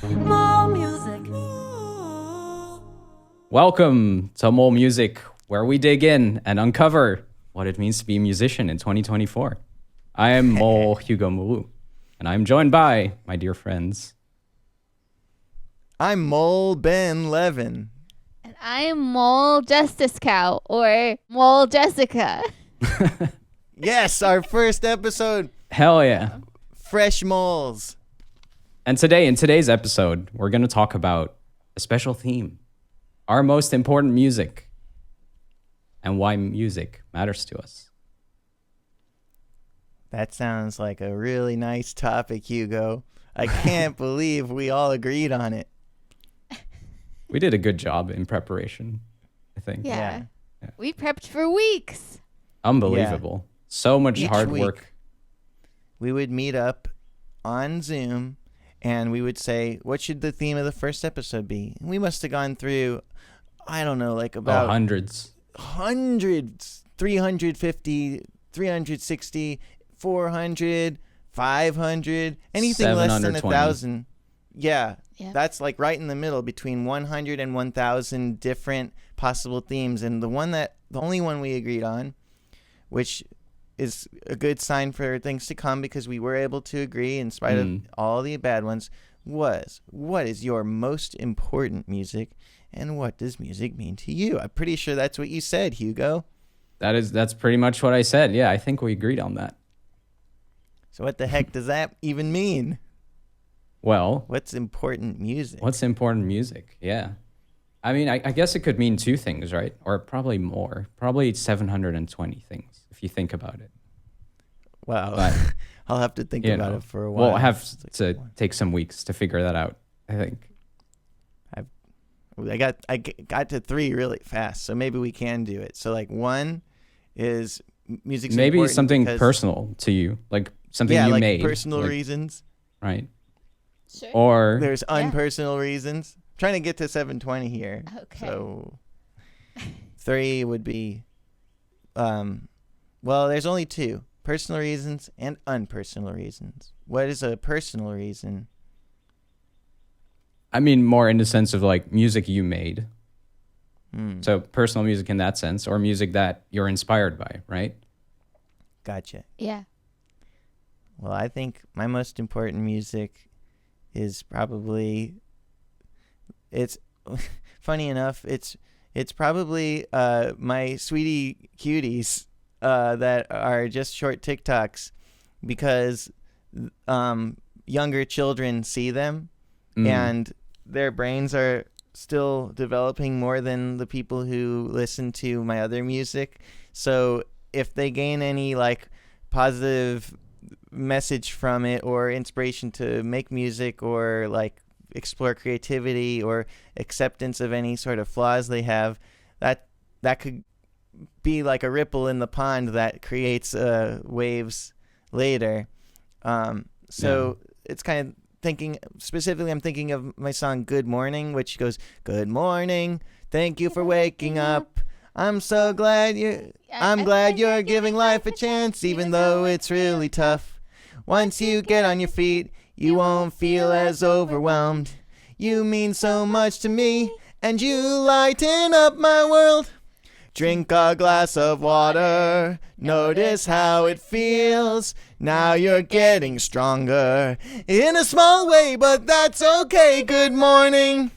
More music. Welcome to Mole Music, where we dig in and uncover what it means to be a musician in 2024. I am Mole Hugo Mulu, and I'm joined by my dear friends. I'm Mole Ben Levin. And I'm Mole Justice Cow or Mole Jessica. Yes, our first episode, Hell yeah. Fresh Moles. And today, in today's episode, we're going to talk about a special theme, our most important music, and why music matters to us. That sounds like a really nice topic, Hugo. I can't believe we all agreed on it. We did a good job in preparation, I think. Yeah. Yeah. We prepped for weeks. Unbelievable. So much Each hard week. work. We would meet up on Zoom and we would say, what should the theme of the first episode be? And we must have gone through, I don't know, like about Hundreds. hundreds, 350, 360, 400, 500, anything less than 720. 1,000. Yeah, Yeah. that's like right in the middle between 100 and 1,000 different possible themes. And the only one we agreed on, which is a good sign for things to come because we were able to agree in spite of all the bad ones, was what is your most important music and what does music mean to you? I'm pretty sure that's what you said, Hugo. That's pretty much what I said. Yeah, I think we agreed on that. So what the heck does that even mean? Well, What's important music? what's important music? Yeah. I mean, I guess it could mean two things, right? Or probably more. Probably 720 things, if you think about it. Wow. But, I'll have to think you about know, it for a while. We'll have It's like, to take some weeks to figure that out, I think. I got to 3 really fast, so maybe we can do it. So like 1 is music's Maybe important something because- personal to you, like something yeah, you like made. personal like, reasons. Right. Sure. Or There's Yeah. unpersonal reasons. I'm trying to get to 720 here. Okay. So 3 would be well, there's only 2. Personal reasons and unpersonal reasons. What is a personal reason? I mean, more in the sense of like music you made. Hmm, So personal music in that sense, or music that you're inspired by, right? gotcha. Yeah. Well, I think my most important music is probably it's funny enough, it's probably my Sweetie Cuties that are just short TikToks because younger children see them and their brains are still developing more than the people who listen to my other music. So if they gain any like positive message from it or inspiration to make music or like explore creativity or acceptance of any sort of flaws they have, that could be like a ripple in the pond that creates waves later. So it's kind of thinking specifically, I'm thinking of my song Good Morning, which goes, good morning, thank you for waking up, I'm so glad I'm glad you're giving life a chance even though it's really tough. Once you get on your feet, you won't feel as overwhelmed. You mean so much to me, and you lighten up my world. Drink a glass of water, notice how it feels. Now you're getting stronger, in a small way, but that's okay. Good morning.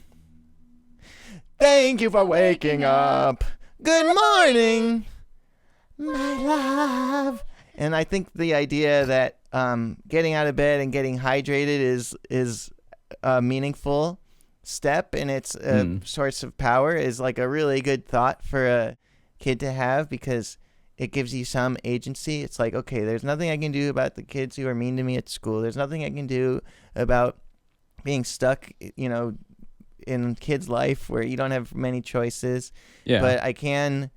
Thank you for waking up. Good morning, my love. And I think the idea that getting out of bed and getting hydrated is a meaningful step and it's a source of power is like a really good thought for a kid to have because it gives you some agency. It's like, okay, there's nothing I can do about the kids who are mean to me at school. There's nothing I can do about being stuck, in kids' life where you don't have many choices. Yeah. But I can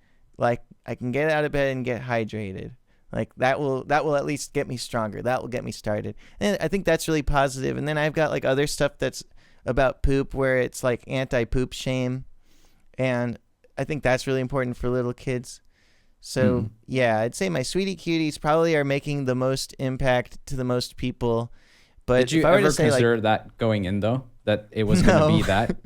get out of bed and get hydrated. Like that will at least get me stronger. That will get me started. And I think that's really positive. And then I've got like other stuff that's about poop where it's like anti-poop shame. And I think that's really important for little kids. So yeah, I'd say my Sweetie Cuties probably are making the most impact to the most people. But Did you if I were ever to say consider that going in though? that it was going to No. be that?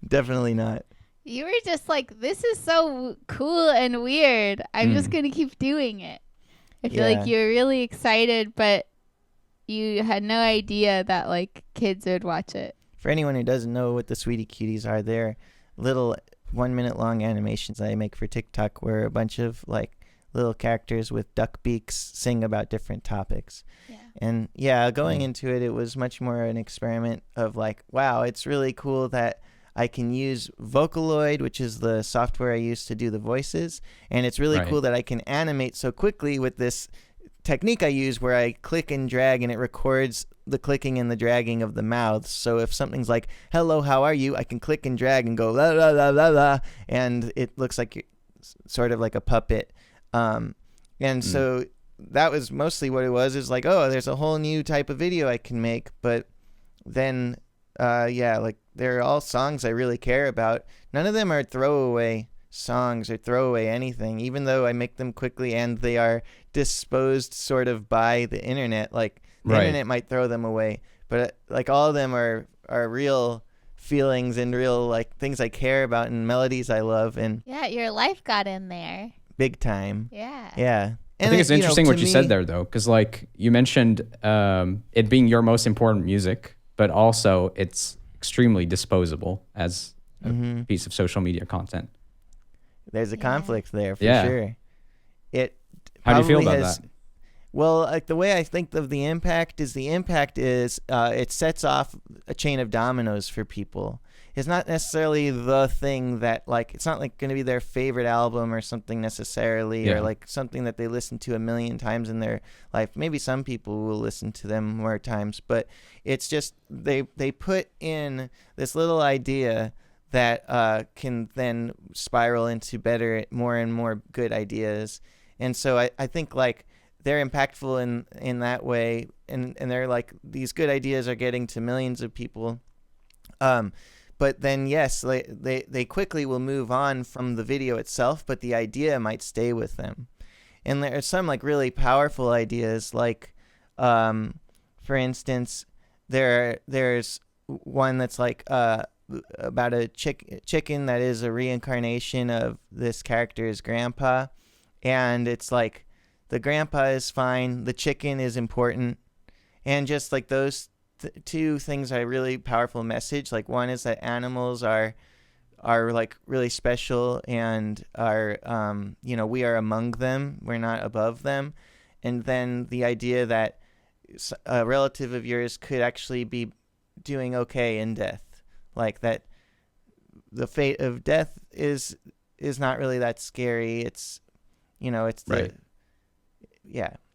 Definitely not. You were just like, this is so cool and weird. I'm just Mm. going to keep doing it. I feel like Yeah. you were really excited, but you had no idea that like kids would watch it. For anyone who doesn't know what the Sweetie Cuties are, they're little 1 minute long animations I make for TikTok where a bunch of like little characters with duck beaks sing about different topics. Yeah. And yeah, going Mm. into it, it was much more an experiment of like, wow, it's really cool that I can use Vocaloid, which is the software I use to do the voices. And it's really Right. cool that I can animate so quickly with this technique I use where I click and drag and it records the clicking and the dragging of the mouths. So if something's like, hello, how are you? I can click and drag and go, la, la, la, la, la. And it looks like sort of like a puppet. And so that was mostly what it was, is like, oh, there's a whole new type of video I can make. But then, yeah, like they're all songs I really care about. None of them are throwaway songs or throwaway anything, even though I make them quickly and they are disposed sort of by the internet. Like the Right. internet might throw them away, but like all of them are real feelings and real like things I care about and melodies I love, and Yeah, your life got in there. big time. Yeah. Yeah. I think it's interesting what to you me- said there, though, because like you mentioned it being your most important music, but also it's extremely disposable as a Mhm. piece of social media content. There's a Yeah. conflict there for Yeah. sure. It How do you feel probably about has- that? Well, like the way I think of the impact is it sets off a chain of dominoes for people. It's not necessarily the thing that like it's not like going to be their favorite album or something necessarily, Yeah. or like something that they listen to a million times in their life. Maybe some people will listen to them more times, but it's just they put in this little idea that can then spiral into better, more and more good ideas. And so I think like they're impactful in that way, and they're like these good ideas are getting to millions of people. But then yes, they quickly will move on from the video itself, but the idea might stay with them. And there are some like really powerful ideas, like for instance, there's one that's like about a chicken that is a reincarnation of this character's grandpa, and it's like the grandpa is fine, the chicken is important, and just like those two things are a really powerful message. Like one is that animals are like really special and are we are among them, we're not above them. And then the idea that a relative of yours could actually be doing okay in death, like that the fate of death is not really that scary. It's it's Right.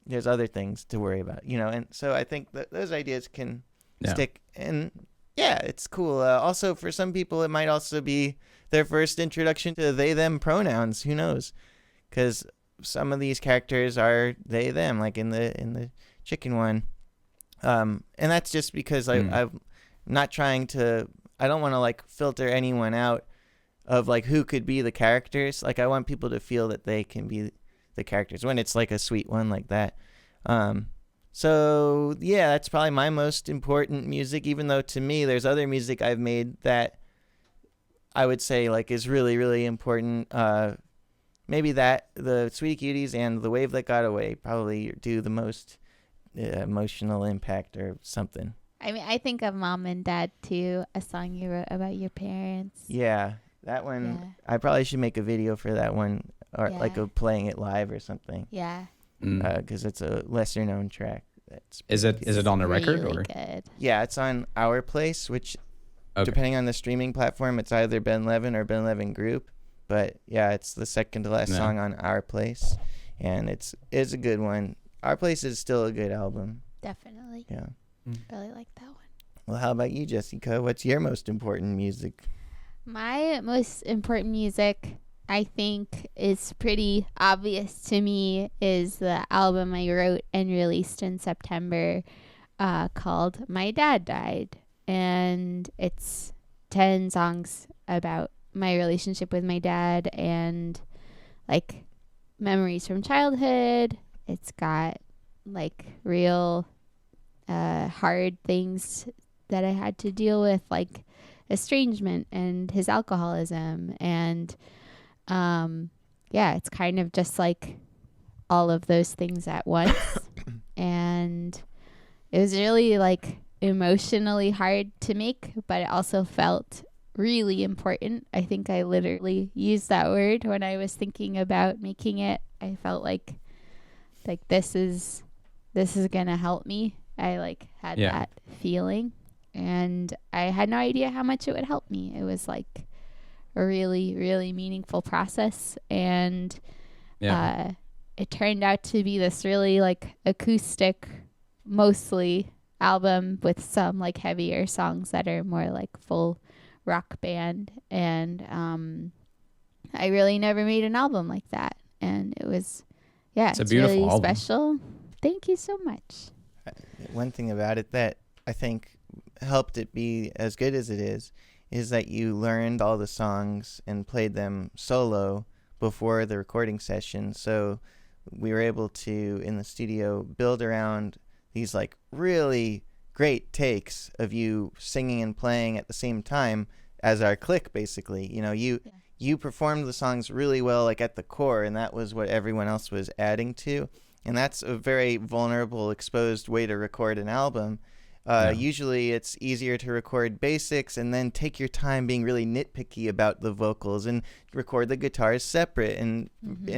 there's other things to worry about, and so I think that those ideas can Yeah. stick. And yeah, it's cool. Also, for some people, it might also be their first introduction to they them pronouns. Who knows? Because some of these characters are they them, like in the chicken one. And that's just because I'm not trying to. I don't want to like filter anyone out of like who could be the characters. Like I want people to feel that they can be the characters when it's like a sweet one like that. So yeah, that's probably my most important music, even though to me there's other music I've made that I would say like is really, really important. Maybe that the Sweetie Cuties and The Wave That Got Away probably do the most emotional impact or something. I mean, I think of Mom and Dad too, a song you wrote about your parents. Yeah, that one. Yeah. I probably should make a video for that one, or like Yeah. playing it live or something, Yeah. because it's a lesser known track. Is it on a record really or? good. Yeah, it's on Our Place, which Okay. depending on the streaming platform, it's either Ben Levin or Ben Levin Group. But yeah, it's the second to last Yeah. song on Our Place, and it's a good one. Our Place is still a good album. Definitely. Yeah. Really like that one. Well, how about you, Jessica? What's your most important music? My most important music, I think, is pretty obvious to me, is the album I wrote and released in September called My Dad Died. And it's 10 songs about my relationship with my dad and like memories from childhood. It's got like real hard things that I had to deal with, like estrangement and his alcoholism. And it's kind of just like all of those things at once. And it was really like emotionally hard to make, but it also felt really important. I think I literally used that word when I was thinking about making it. I felt like this is gonna help me. I like had that feeling, and I had no idea how much it would help me. It was like a really, really meaningful process, and it turned out to be this really like acoustic, mostly album with some like heavier songs that are more like full rock band. And I really never made an album like that, and it was it's a beautiful really album. special. Thank you so much. One thing about it that I think helped it be as good as it is that you learned all the songs and played them solo before the recording session. So we were able to, in the studio, build around these like really great takes of you singing and playing at the same time as our click, basically. You know, you performed the songs really well, like at the core, and that was what everyone else was adding to. And that's a very vulnerable, exposed way to record an album. Usually it's easier to record basics and then take your time being really nitpicky about the vocals and record the guitars separate and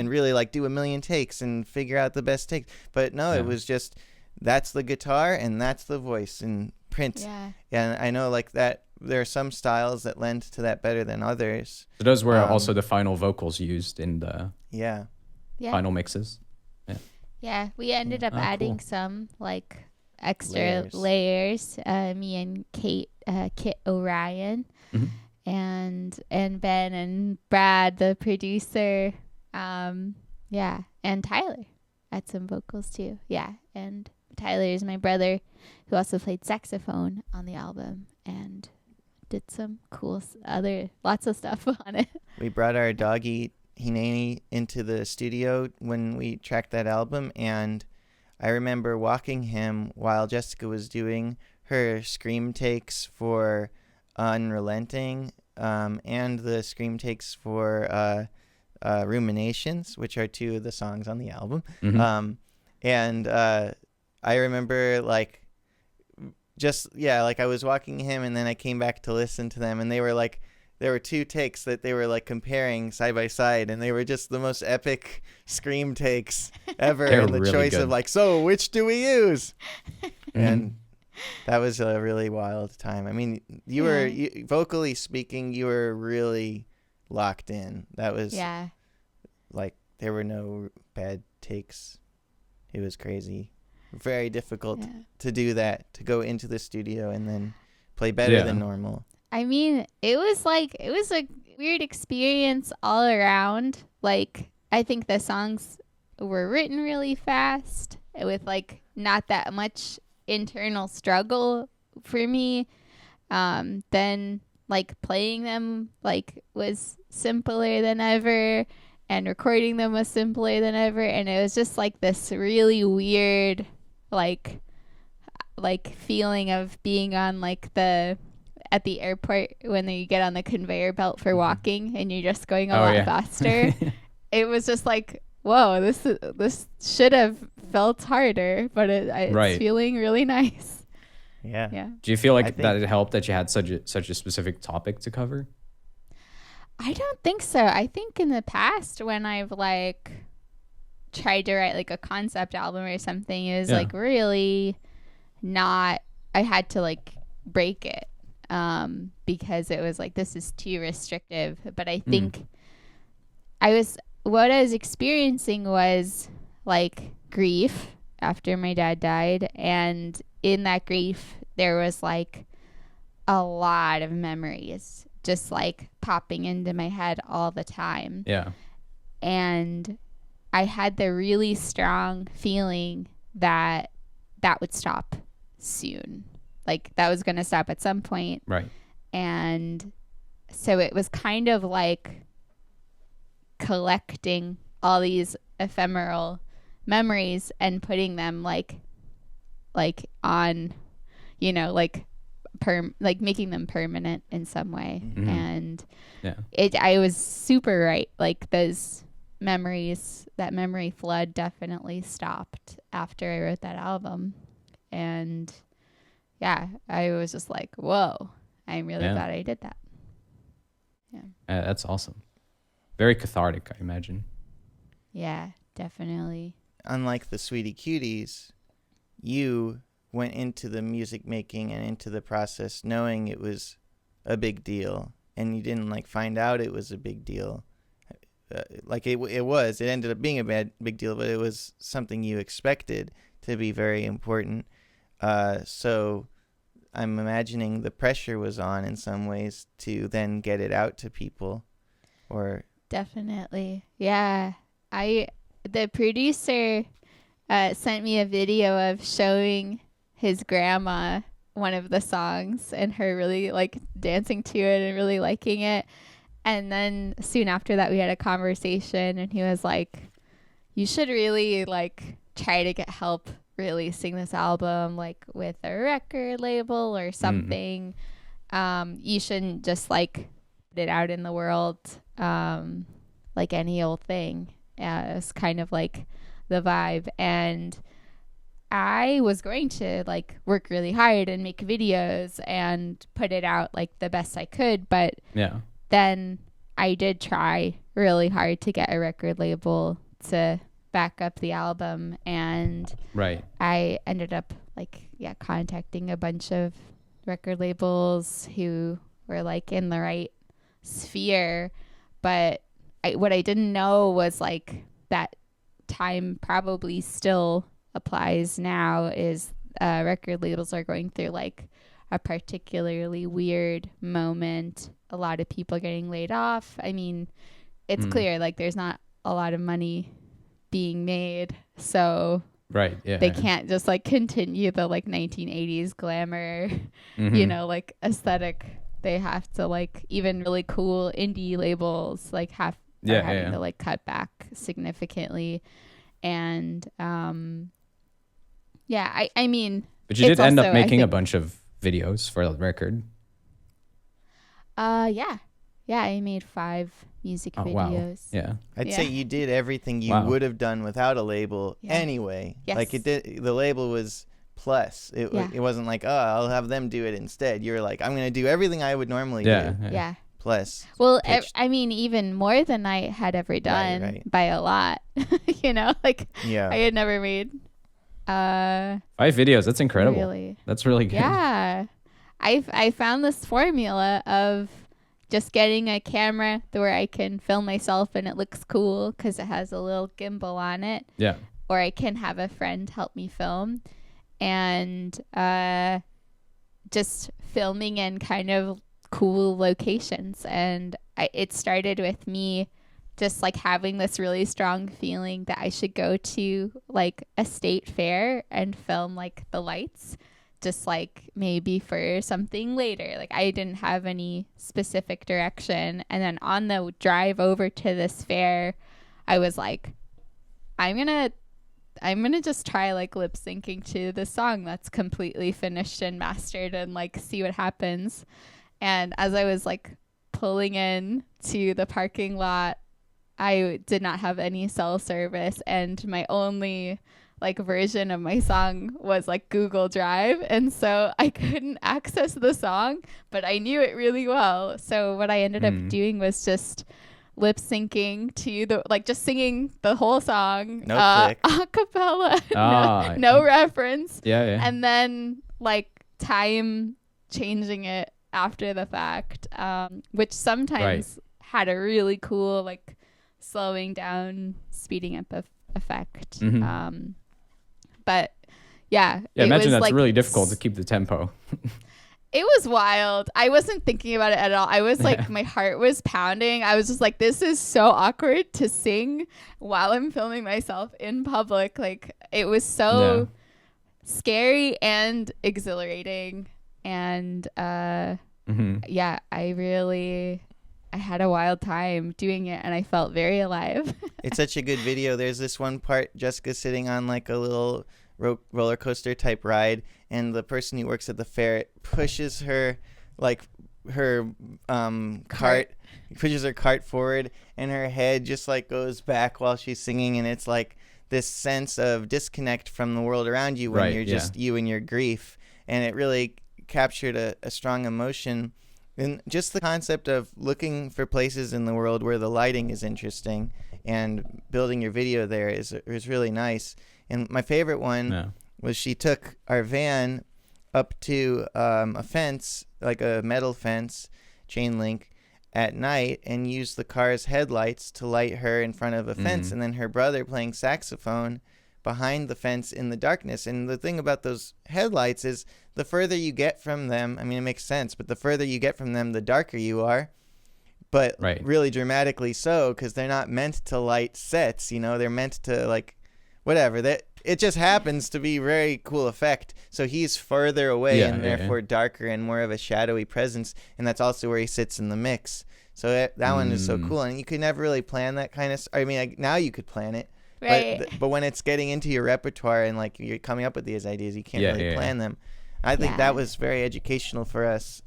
really like do a million takes and figure out the best take. But no, it was just, that's the guitar and that's the voice and print. Yeah. And I know like that there are some styles that lend to that better than others. So those were also the final vocals used in the final mixes. Yeah, we ended up adding cool. some like extra layers. Me and Kit O'Ryan, and Ben and Brad, the producer. And Tyler had some vocals too. Yeah, and Tyler is my brother, who also played saxophone on the album and did some cool lots of stuff on it. We brought our doggy Hineni into the studio when we tracked that album, and I remember walking him while Jessica was doing her scream takes for Unrelenting and the scream takes for Ruminations, which are two of the songs on the album. And I remember like I was walking him and then I came back to listen to them, and they were like, there were two takes that they were like comparing side by side, and they were just the most epic scream takes ever. And the really choice good. Of like, so which do we use? And that was a really wild time. I mean, you were vocally speaking, you were really locked in. That was like there were no bad takes. It was crazy. Very difficult to do that, to go into the studio and then play better than normal. I mean, it was a weird experience all around. Like, I think the songs were written really fast with like not that much internal struggle for me. Then like playing them like was simpler than ever, and recording them was simpler than ever. And it was just like this really weird like feeling of being on like at the airport when you get on the conveyor belt for walking and you're just going a lot faster. It was just like, whoa, this should have felt harder, but it's feeling really nice. Yeah. Do you feel like that it helped that you had such a specific topic to cover? I don't think so. I think in the past when I've like tried to write like a concept album or something, it was like really not, I had to like break it because it was like, this is too restrictive. But I think what I was experiencing was like grief after my dad died, and in that grief there was like a lot of memories just like popping into my head all the time. And I had the really strong feeling that would stop soon. Like that was going to stop at some point. Right. And so it was kind of like collecting all these ephemeral memories and putting them like on, like making them permanent in some way. Mhm. And Yeah. I was super right. Like those memories, that memory flood definitely stopped after I wrote that album. And yeah, I was just like, whoa, I'm really Yeah. glad I did that. That's awesome. Very cathartic, I imagine. Yeah, definitely. Unlike the Sweetie Cuties, you went into the music making and into the process knowing it was a big deal, and you didn't like find out it was a big deal. Like it ended up being a big deal, but it was something you expected to be very important. So I'm imagining the pressure was on in some ways to then get it out to people, or Definitely. Yeah. The producer sent me a video of showing his grandma one of the songs and her really like dancing to it and really liking it. And then soon after that we had a conversation and he was like, you should really like try to get help releasing this album like with a record label or something. You shouldn't just like put it out in the world like any old thing. It's kind of like the vibe. And I was going to like work really hard and make videos and put it out like the best I could, but Yeah. then I did try really hard to get a record label to back up the album, and Right. I ended up like contacting a bunch of record labels who were like in the right sphere, but what I didn't know was like that time probably still applies now is record labels are going through like a particularly weird moment. A lot of people getting laid off. I mean, it's clear like there's not a lot of money being made, so Right. Yeah. they can't just like continue the like 1980s glamour, Mhm. you know, like aesthetic. They have to like, even really cool indie labels like are having to like cut back significantly. And I mean, But you did it's end also, up I making a think- bunch of videos for the record. yeah, I made 5 music Oh, wow. videos. Yeah. I'd say you did everything you Wow. would have done without a label Yeah. anyway. Yes. Like the label was plus. It Yeah. it wasn't like, oh, I'll have them do it instead. You're like, I'm gonna do everything I would normally Yeah. do Yeah. plus. Well, pitched. I mean, even more than I had ever done right. by a lot. You know, like Yeah. I had never made 5 videos. That's incredible. really. That's really good. Yeah. I found this formula of just getting a camera where I can film myself and it looks cool because it has a little gimbal on it, Yeah. or I can have a friend help me film, and just filming in kind of cool locations. And it started with me just like having this really strong feeling that I should go to like a state fair and film like the lights, just like maybe for something later. Like I didn't have any specific direction. And then on the drive over to this fair, I was like, I'm gonna just try like lip syncing to the song that's completely finished and mastered and like see what happens. And as I was like pulling in to the parking lot, I did not have any cell service, and my only like version of my song was like Google Drive, and so I couldn't access the song, but I knew it really well. So what I ended up doing was just lip syncing to the like just singing the whole song No click. a cappella, Ah. no reference, Yeah. Yeah. and then like time changing it after the fact, which sometimes had a really cool like slowing down, speeding up effect. Mhm. But yeah, Yeah, it imagine was, that's like, really difficult to keep the tempo. It was wild. I wasn't thinking about it at all. I was like, my heart was pounding. I was just like, this is so awkward to sing while I'm filming myself in public. Like, it was so scary and exhilarating. And yeah, I had a wild time doing it, and I felt very alive. It's such a good video. There's this one part, Jessica sitting on like a little roller coaster type ride, and the person who works at the fair pushes her like her cart pushes her cart forward, and her head just like goes back while she's singing, and it's like this sense of disconnect from the world around you when you're just you and your grief. And it really captured a strong emotion. And just the concept of looking for places in the world where the lighting is interesting and building your video there is really nice. And my favorite one was she took our van up to a fence, like a metal fence, chain link, at night, and used the car's headlights to light her in front of a fence, and then her brother playing saxophone behind the fence in the darkness. And the thing about those headlights is the further you get from them, I mean, it makes sense, but the further you get from them, the darker you are. But really dramatically so, because they're not meant to light sets, they're meant to like whatever. It just happens to be very cool effect. So he's further away and therefore darker and more of a shadowy presence, and that's also where he sits in the mix. So that one is so cool, and you could never really plan that kind of. I mean, now you could plan it, Right. but when it's getting into your repertoire and like you're coming up with these ideas, you can't really plan them. I think that was very educational for us.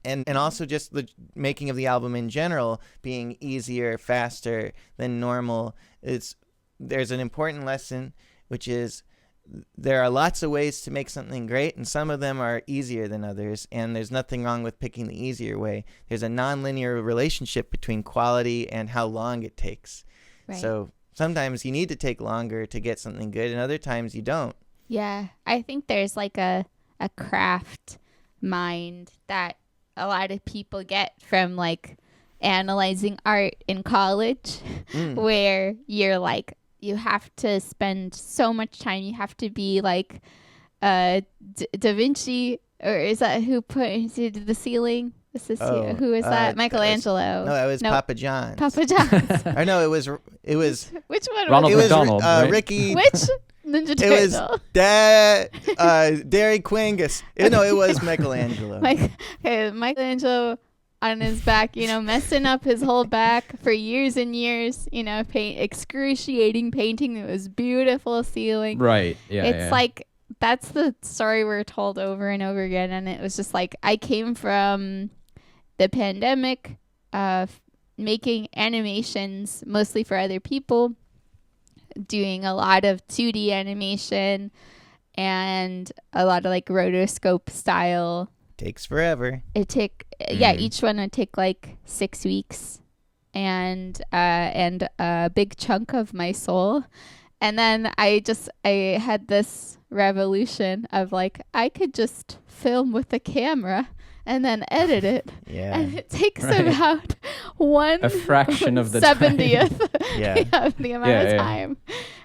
And also just the making of the album in general being easier, faster than normal. There's an important lesson, which is there are lots of ways to make something great, and some of them are easier than others, and there's nothing wrong with picking the easier way. There's a nonlinear relationship between quality and how long it takes. Right. So sometimes you need to take longer to get something good, and other times you don't. Yeah, I think there's like a craft mind that a lot of people get from like analyzing art in college, where you're like, you have to spend so much time. You have to be like Da Vinci, or is that who put into the ceiling? Who is that? Michelangelo. No, it was Papa John's. Papa John's. I know it was. Which one? Ronald was McDonald. Right? Ricky. Which Ninja Turtle? It was Derry Quingus. No, it was Michelangelo. Michelangelo on his back, messing up his whole back for years and years, excruciating painting. It was beautiful ceiling. Right. Yeah. It's like, that's the story we're told over and over again. And it was just like, I came from the pandemic, making animations mostly for other people, doing a lot of 2D animation and a lot of like rotoscope style. Takes forever. Each one would take like 6 weeks and a big chunk of my soul. And then I had this revolution of like, I could just film with a camera and then edit it. Yeah. And it takes about a fraction of the 70th time. of the amount of time.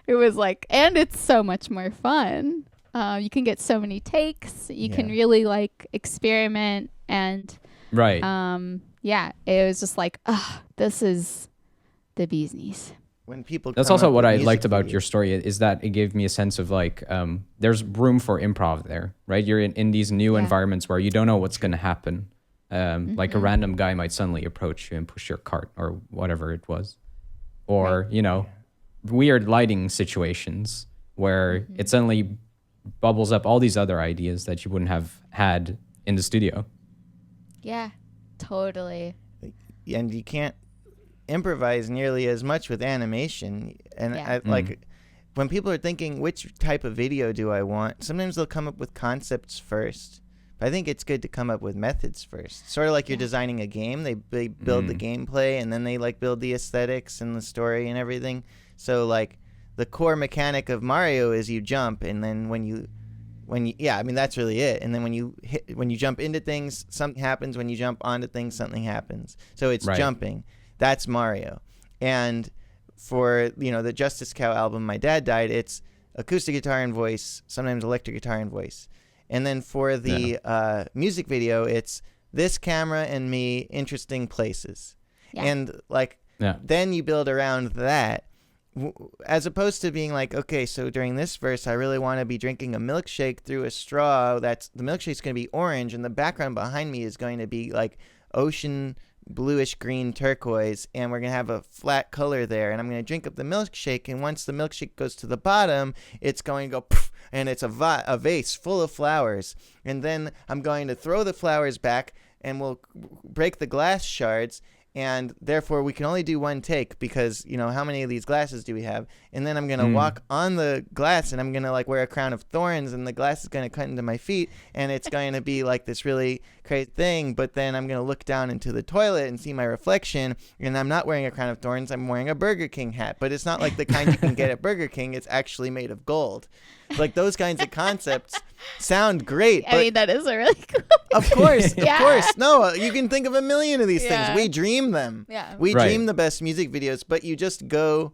It was like, and it's so much more fun. You can get so many takes. You can really like experiment and it was just like, this is the bee's knees. When people that's also what I liked about your story, is that it gave me a sense of like there's room for improv there, right? You're in these new environments where you don't know what's going to happen. Like a random guy might suddenly approach you and push your cart or whatever it was, or weird lighting situations where it suddenly bubbles up all these other ideas that you wouldn't have had in the studio. Yeah, totally. And you can't improvise nearly as much with animation. And like when people are thinking, which type of video do I want? Sometimes they'll come up with concepts first. But I think it's good to come up with methods first. Sort of like you're designing a game. They build the gameplay, and then they like build the aesthetics and the story and everything. So like the core mechanic of Mario is you jump, and then when you that's really it. And then when you jump into things, something happens. When you jump onto things, something happens. So it's jumping. That's Mario. And for the Justice Cow album, My Dad Died, it's acoustic guitar and voice, sometimes electric guitar and voice. And then for the music video, it's this camera and me, interesting places. Yeah. And then you build around that. As opposed to being like, okay, so during this verse, I really want to be drinking a milkshake through a straw. The milkshake's going to be orange, and the background behind me is going to be like ocean bluish green turquoise, and we're going to have a flat color there, and I'm going to drink up the milkshake, and once the milkshake goes to the bottom, it's going to go poof, and it's a vase full of flowers, and then I'm going to throw the flowers back, and we'll break the glass shards, and therefore we can only do one take because, how many of these glasses do we have? And then I'm going to walk on the glass, and I'm going to like wear a crown of thorns, and the glass is going to cut into my feet, and it's going to be like this really crazy thing. But then I'm going to look down into the toilet and see my reflection, and I'm not wearing a crown of thorns. I'm wearing a Burger King hat, but it's not like the kind you can get at Burger King. It's actually made of gold. Like those kinds of concepts sound great. I mean, that is a really cool. Of course, Yeah. of course. No, you can think of a million of these Yeah. things. We dream them. Yeah. We Right. dream the best music videos, but you just go.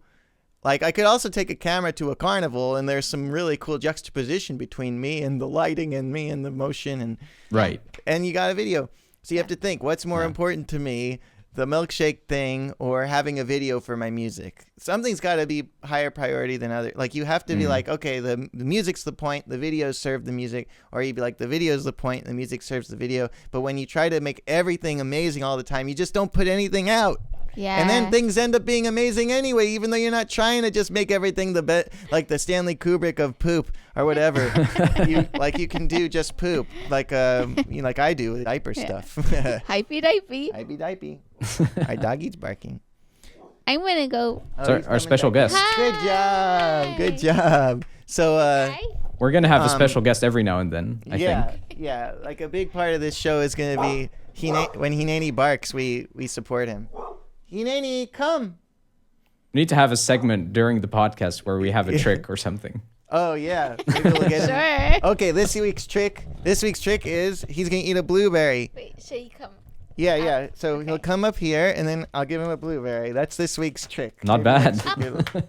Like, I could also take a camera to a carnival, and there's some really cool juxtaposition between me and the lighting and me and the motion, Right. and you got a video. So you have to think, what's more important to me, the milkshake thing or having a video for my music? Something's got to be higher priority than other. Like, you have to be like, okay, the music's the point, the videos serve the music, or you'd be like, the video's the point, the music serves the video. But when you try to make everything amazing all the time, you just don't put anything out. Yeah. And then things end up being amazing anyway, even though you're not trying to just make everything the best, like the Stanley Kubrick of poop or whatever. you can do just poop, like like I do with diaper stuff. Hypey dipey. Hypey dipey. Our doggy's barking. I'm gonna go. So our he's coming special back. guest. Hi. Good job. Good job. So Hi. We're gonna have a special guest every now and then. I yeah, think. yeah. Like a big part of this show is gonna be when Hineni barks, we support him. Hineni, come. We need to have a segment during the podcast where we have a trick or something. Oh yeah. Maybe we'll get him. Sure. Okay, this week's trick is he's gonna eat a blueberry. Wait, should you come? Yeah, yeah. So he'll come up here, and then I'll give him a blueberry. That's this week's trick. Not Maybe bad. next week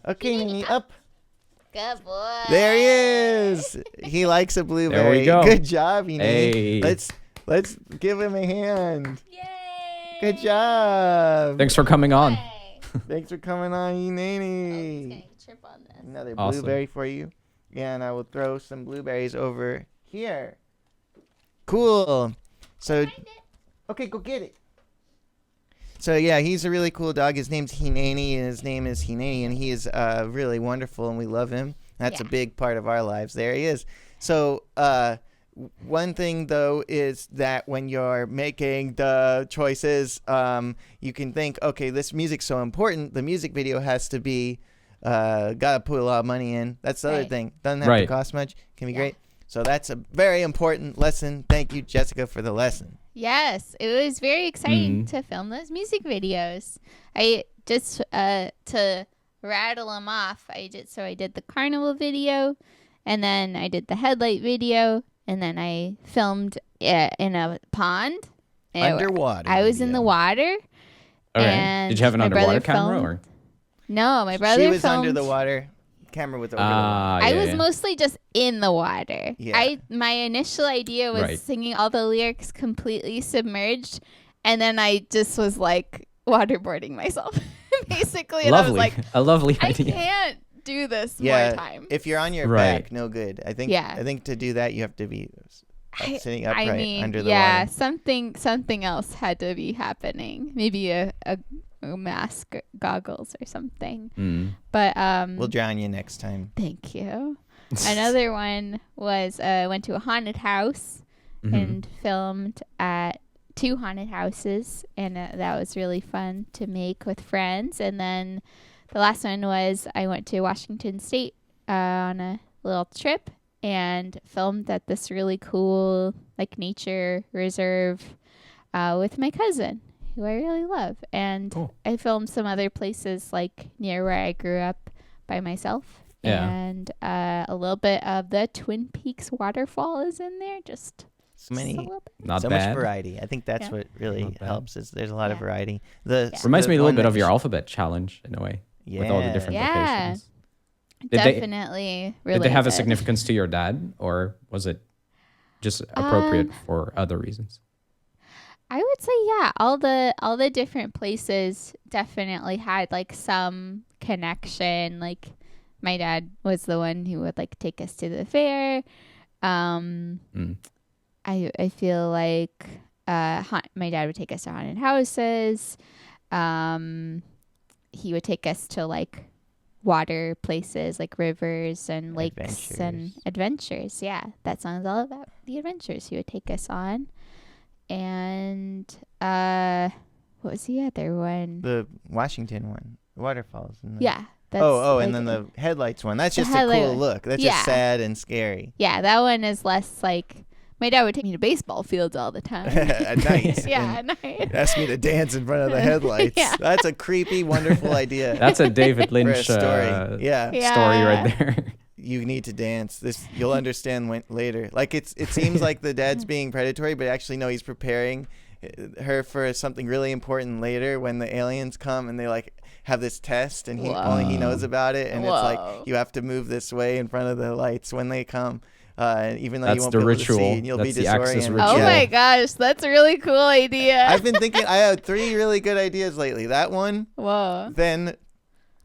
okay, Nini, up. Good boy. There he is. He likes a blueberry. go. Good job, Nini. Hey. Let's give him a hand. Yay. Good job. Thanks for coming on. Hey. Than's for coming on, Oh, he's Nini. gonna trip on this. Another Awesome. blueberry for you. Yeah, and I will throw some blueberries over here. Cool. So. Okay, go get it. So yeah, he's a really cool dog. His name's Hineni, and his name is Hineni, and he is really wonderful, and we love him. That's a Yeah. big part of our lives. There he is. So one thing though is that when you're making the choices, you can think, okay, this music's so important. The music video has to be gotta put a lot of money in. That's the other Right. thing. Doesn't have to Right. cost much. Can be Yeah. great. So that's a very important lesson. Thank you, Jessica, for the lesson. Yes, it was very exciting Mhm. to film those music videos. I just to rattle them off. I did the carnival video, and then I did the headlight video, and then I filmed in a pond. Underwater. I was in the video. water. Okay. And Did you have an my brother underwater camera filmed- or? No, my brother She was filmed. under the water. Camera with over the water. Ah, I yeah, was yeah. mostly just in the water. Yeah. My initial idea was Right. singing all the lyrics completely submerged, and then I just was like waterboarding myself, basically. And Lovely. I was like, A lovely I idea. can't do this Yeah, more time. if you're on your Right. back, no good. I think. Yeah. I think to do that, you have to be sitting upright I mean, under the yeah, water. something else had to be happening. Maybe a mask, or goggles, or something. Mm. But We'll drown you next time. thank you. Another one was went to a haunted house Mhm. and filmed at 2 haunted houses, and that was really fun to make with friends. And then the last one was I went to Washington State on a little trip and filmed at this really cool like nature reserve with my cousin, who I really love. And Cool. I filmed some other places like near where I grew up by myself. Yeah. And a little bit of the Twin Peaks waterfall is in there. Just So many. a little bit. Not so bad. much variety. I think that's Yeah. what really Not bad. helps. Is there's a lot of Yeah. variety. Reminds me a little one bit that of your you- alphabet challenge in a way, with all the different Yeah. locations. Did they- Definitely Did they have a related. significance to your dad, or was it just appropriate for other reasons? I would say yeah. All the different places definitely had like some connection. Like my dad was the one who would like take us to the fair. Mm. I feel like my dad would take us to haunted houses. He would take us to like water places like rivers and lakes and adventures. Yeah, that song is all about the adventures he would take us on. And what was the other one? The Washington one, the waterfalls. And the Yeah. That's and then the headlights one. That's just a cool look. That's just sad and scary. Yeah, that one is less like. My dad would take me to baseball fields all the time. At night. Yeah, at night. Ask me to dance in front of the headlights. Yeah. That's a creepy, wonderful idea. That's a David for a Lynch story. story Yeah. right there. You need to dance. This you'll understand later. Like it seems like the dad's being predatory, but actually no, he's preparing her for something really important later when the aliens come and they like have this test and only he knows about it, and it's like you have to move this way in front of the lights when they come. Even though that's you won't the be able ritual. to see, and you'll That's be the Axis disoriented. ritual. Oh my gosh, that's a really cool idea. I've been thinking. I have 3 really good ideas lately. That one. Whoa. Then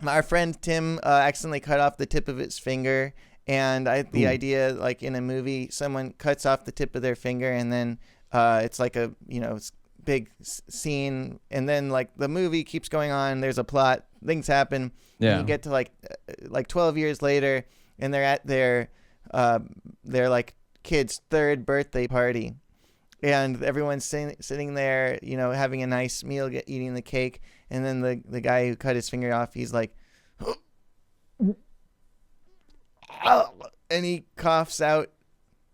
our friend Tim accidentally cut off the tip of his finger, and the idea, like in a movie, someone cuts off the tip of their finger, and then it's like a big scene, and then like the movie keeps going on. There's a plot, things happen. Yeah. And you get to like 12 years later, and they're at their like kid's 3rd birthday party, and everyone's sitting there, having a nice meal, eating the cake, and then the guy who cut his finger off, he's like, and he coughs out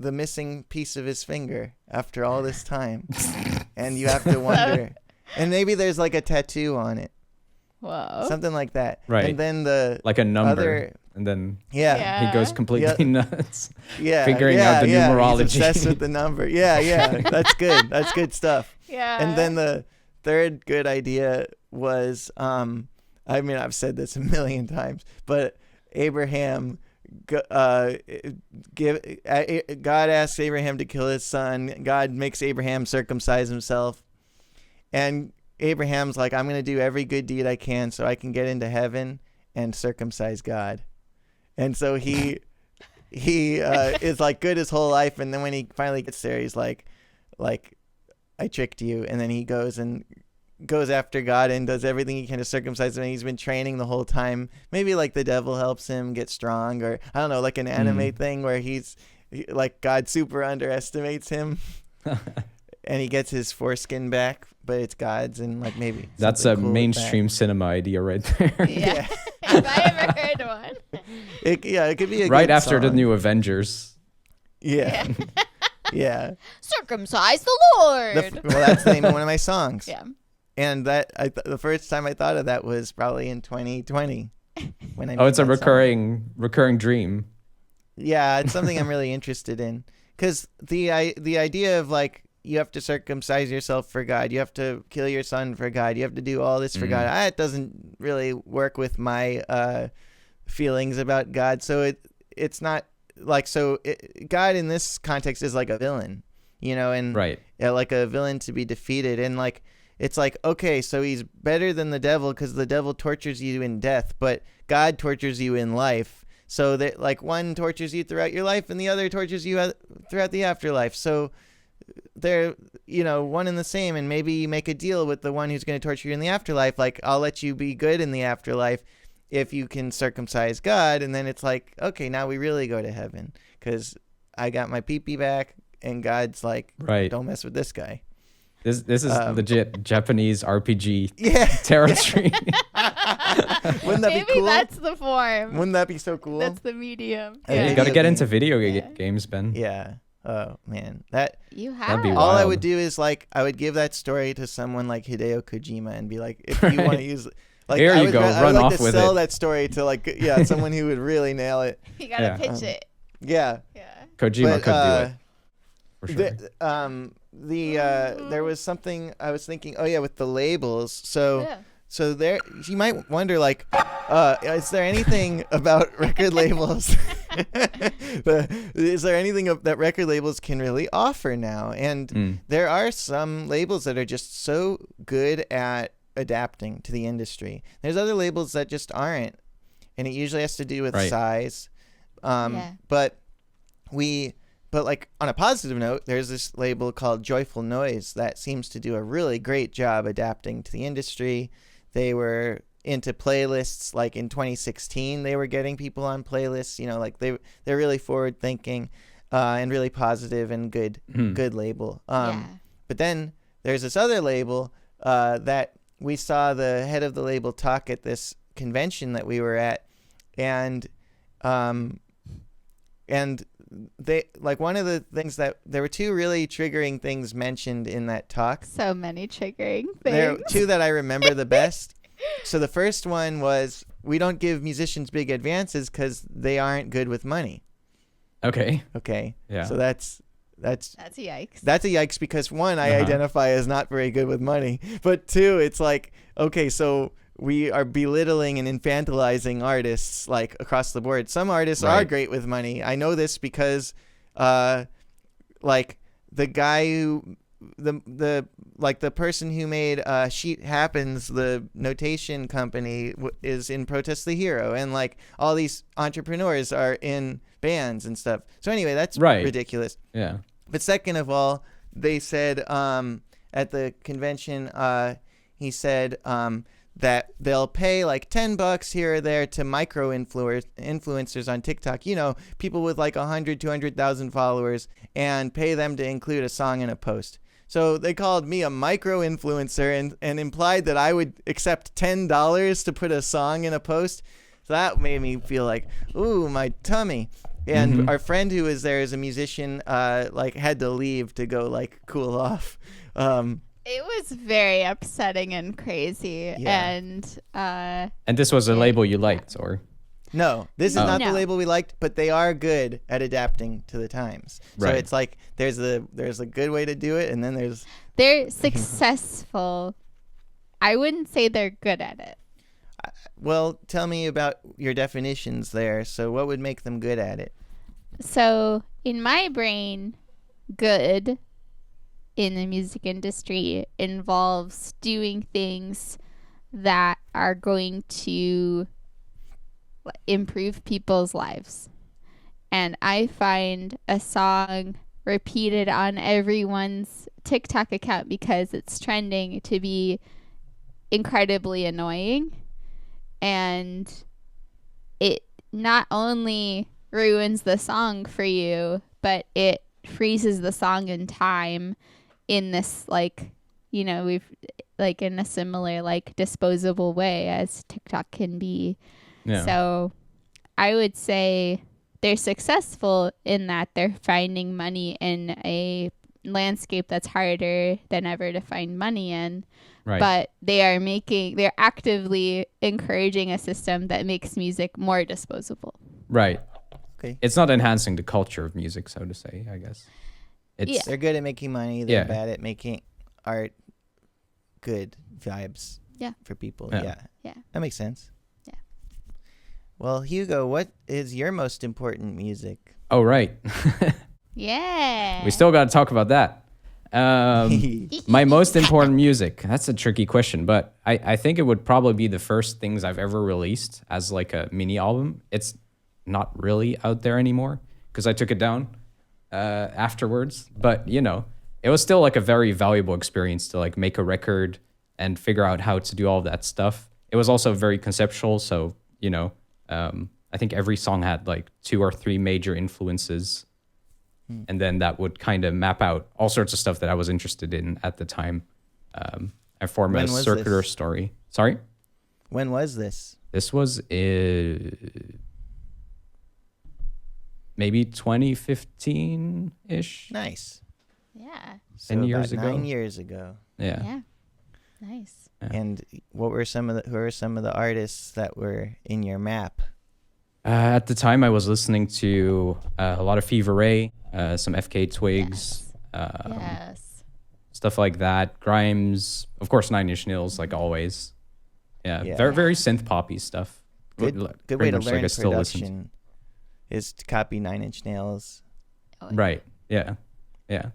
the missing piece of his finger after all this time, and you have to wonder, and maybe there's like a tattoo on it. Whoa. Something like that. Right. And then like a number. And then yeah. he goes completely nuts. Yeah. Figuring out the numerology. He's obsessed with the number. Yeah. That's good. That's good stuff. Yeah. And then the 3rd good idea was, I've said this a million times, but Abraham, God asks Abraham to kill his son. God makes Abraham circumcise himself. And Abraham's like, I'm going to do every good deed I can so I can get into heaven and circumcise God. And so he is like good his whole life. And then when he finally gets there, he's like, I tricked you. And then he goes after God and does everything he can to circumcise him. And he's been training the whole time. Maybe like the devil helps him get strong, or I don't know, like an anime thing where he's like God super underestimates him. And he gets his foreskin back, but it's God's, and like maybe that's a cool mainstream cinema idea right there. Yeah. Have I ever heard one? It could be a right good after the song. new Avengers. Yeah. Yeah. Circumcise the Lord. Well, that's the name of one of my songs. Yeah. And that the first time I thought of that was probably in 2020 when I. Oh, it's a made that song. recurring dream. Yeah, it's something I'm really interested in, because the idea of like, you have to circumcise yourself for God, you have to kill your son for God, you have to do all this for God. It doesn't really work with my feelings about God. So it's not like, God in this context is like a villain, and Right. like a villain to be defeated. And like, it's like, okay, so he's better than the devil because the devil tortures you in death, but God tortures you in life. So that like one tortures you throughout your life and the other tortures you throughout the afterlife. So they're one and the same, and maybe you make a deal with the one who's going to torture you in the afterlife, like, I'll let you be good in the afterlife if you can circumcise God. And then it's like, okay, now we really go to heaven because I got my pee-pee back, and God's like, Right. don't mess with this guy. This is legit Japanese RPG Yeah. territory. Wouldn't that Maybe be cool? that's the form. Wouldn't that be so cool? That's the medium. Yeah. You got to get Yeah. into video games, Ben. Yeah. Oh man, that You That'd have. be all I wild. would do is like, I would give that story to someone like Hideo Kojima and be like, if you want to use, like, Here I you would, go, I run would like off to with sell it. that story to like, someone who would really nail it. You gotta Yeah. pitch it. Yeah. Yeah. Kojima But, could do it. For sure. There was something I was thinking. Oh yeah, with the labels. So Yeah. so there, you might wonder like, is there anything about record labels? Is there anything that record labels can really offer now? And there are some labels that are just so good at adapting to the industry. There's other labels that just aren't, and it usually has to do with Right. size. Yeah. But we but like on a positive note, there's this label called Joyful Noise that seems to do a really great job adapting to the industry. They were into playlists. Like in 2016, they were getting people on playlists. You know, like they're really forward thinking, and really positive and good label. Yeah. But then there's this other label that we saw the head of the label talk at this convention that we were at, and they, like, one of the things that there were two really triggering things mentioned in that talk. So many triggering There are things. two that I remember the best. So the first one was, we don't give musicians big advances because they aren't good with money. Okay. Okay. Yeah. So that's That's a yikes. That's a yikes, because one, I Uh-huh. identify as not very good with money, but two, it's like, okay, so we are belittling and infantilizing artists like across the board. Some artists are Right. great with money. I know this because like the guy who the person who made Sheet Happens, the notation company, is in Protest the Hero, and like all these entrepreneurs are in bands and stuff. So anyway, that's Right. ridiculous. Yeah. But second of all, they said at the convention, he said that they'll pay like $10 here or there to micro influencers on TikTok, you know, people with like 100, 200,000 followers, and pay them to include a song in a post. So they called me a micro influencer and implied that I would accept $10 to put a song in a post. So that made me feel like, ooh, my tummy. And our friend who was there as a musician, like, had to leave to go like cool off. It was very upsetting and crazy. Yeah. And And this was a label you liked, or? No, this is Oh. not No. the label we liked, but they are good at adapting to the times. So Right. it's like there's a good way to do it, and then there's they're successful. I wouldn't say they're good at it. well, tell me about your definitions there. So what would make them good at it? So in my brain, good in the music industry involves doing things that are going to improve people's lives. And I find a song repeated on everyone's TikTok account because it's trending to be incredibly annoying. And it not only ruins the song for you, but it freezes the song in time in this, like, you know, we've like in a similar like disposable way as TikTok can be. Yeah. So I would say they're successful in that they're finding money in a landscape that's harder than ever to find money in. Right. But they're actively encouraging a system that makes music more disposable. Right. Okay. It's not enhancing the culture of music, so to say, I guess. It's Yeah. They're good at making money. They're Yeah. bad at making art good vibes. Yeah. For people. Yeah. Yeah. Yeah. That makes sense. Yeah. Well, Hugo, what is your most important music? Oh, right. Yeah. We still got to talk about that. My most important music. That's a tricky question, but I think it would probably be the first things I've ever released as like a mini album. It's not really out there anymore because I took it down afterwards. But, you know, it was still like a very valuable experience to like make a record and figure out how to do all that stuff. It was also very conceptual. So, you know, I think every song had like 2 or 3 major influences. And then that would kind of map out all sorts of stuff that I was interested in at the time, and form When a was circular this? story. Sorry? When was this? This was maybe 2015-ish. Nice. Yeah. So 10 years about ago? 9 years ago. Yeah. Yeah. Nice. Yeah. And who are some of the artists that were in your map? At the time, I was listening to a lot of Fever Ray, some FK Twigs, Yes. stuff like that. Grimes, of course, Nine Inch Nails, like always. Yeah, Yeah. very very synth poppy stuff. Good Pretty way to much like learn I still listen to. production is to copy 9 Inch Nails. Oh, Right. Yeah. Yeah.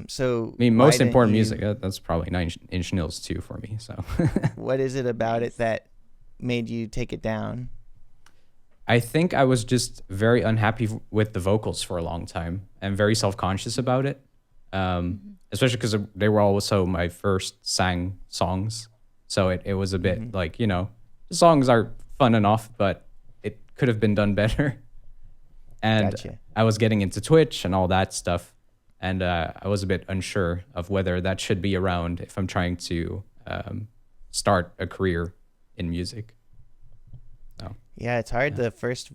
So I mean, why most didn't important you- music. That's probably Nine Inch Nails too for me. So What is it about Nice. it that made you take it down? I think I was just very unhappy with the vocals for a long time and very self-conscious about it. Especially because they were also my first sang songs. So it was a bit like, the songs are fun enough, but it could have been done better. And Gotcha. I was getting into Twitch and all that stuff. And I was a bit unsure of whether that should be around if I'm trying to start a career in music. So, Yeah, it's hard. The first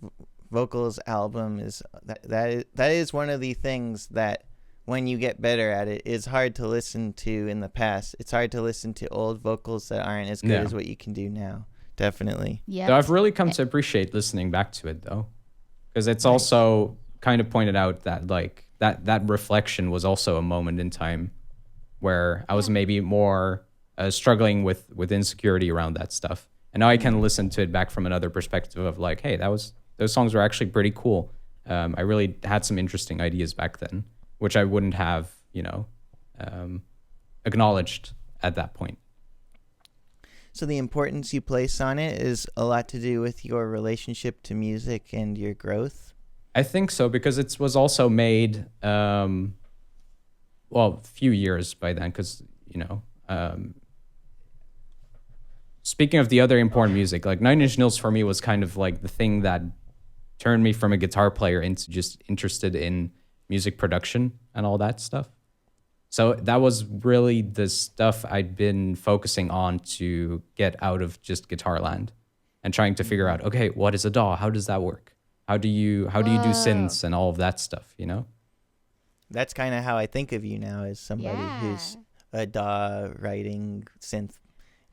vocals album is that is one of the things that when you get better at it is hard to listen to in the past. It's hard to listen to old vocals that aren't as good Yeah. as what you can do now. Definitely. Yeah. So I've really come to appreciate listening back to it though, because it's also kind of pointed out that like that reflection was also a moment in time where I was maybe more struggling with insecurity around that stuff, and now I can listen to it back from another perspective of like, hey, those songs were actually pretty cool. I really had some interesting ideas back then, which I wouldn't have, acknowledged at that point. So the importance you place on it is a lot to do with your relationship to music and your growth. I think so, because it was also made, a few years by then, because, speaking of the other important music, like Nine Inch Nails for me was kind of like the thing that turned me from a guitar player into just interested in music production and all that stuff. So that was really the stuff I'd been focusing on to get out of just guitar land and trying to figure out, okay, what is a DAW? How does that work? How do you do synths and all of that stuff, That's kind of how I think of you now, as somebody who's a DAW writing synth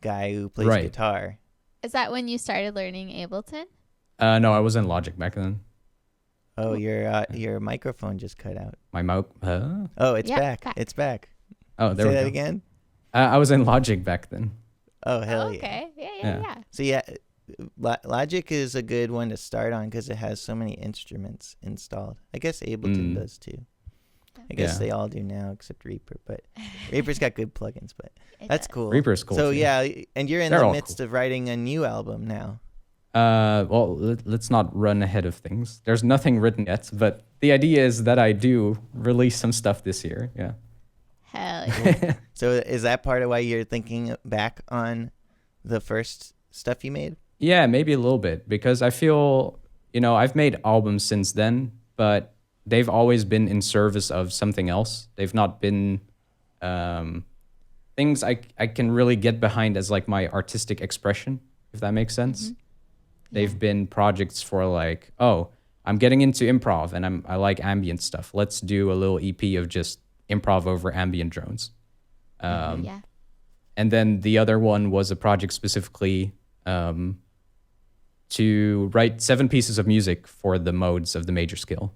guy who plays Right. guitar. Is that when you started learning Ableton? No, I was in Logic back then. Oh, your microphone just cut out. My mouth. Oh, it's Yeah, back. back. It's back. Oh, there Say we that go. again. I was in Logic back then. Oh, hell yeah. Okay. Yeah. Yeah. So yeah, Logic is a good one to start on because it has so many instruments installed. I guess Ableton does too. I guess Yeah. they all do now except Reaper, but Reaper's got good plugins. But It that's does. cool. Reaper's cool. So too. yeah, and you're in They're the all midst cool. of writing a new album now. Let's not run ahead of things. There's nothing written yet, but the idea is that I do release some stuff this year. Yeah. Hell yeah. So is that part of why you're thinking back on the first stuff you made? Yeah, maybe a little bit, because I feel, I've made albums since then, but they've always been in service of something else. They've not been things I can really get behind as like my artistic expression, if that makes sense. They've been projects for like, oh, I'm getting into improv and I like ambient stuff. Let's do a little EP of just improv over ambient drones. Yeah. And then the other one was a project specifically to write 7 pieces of music for the modes of the major skill.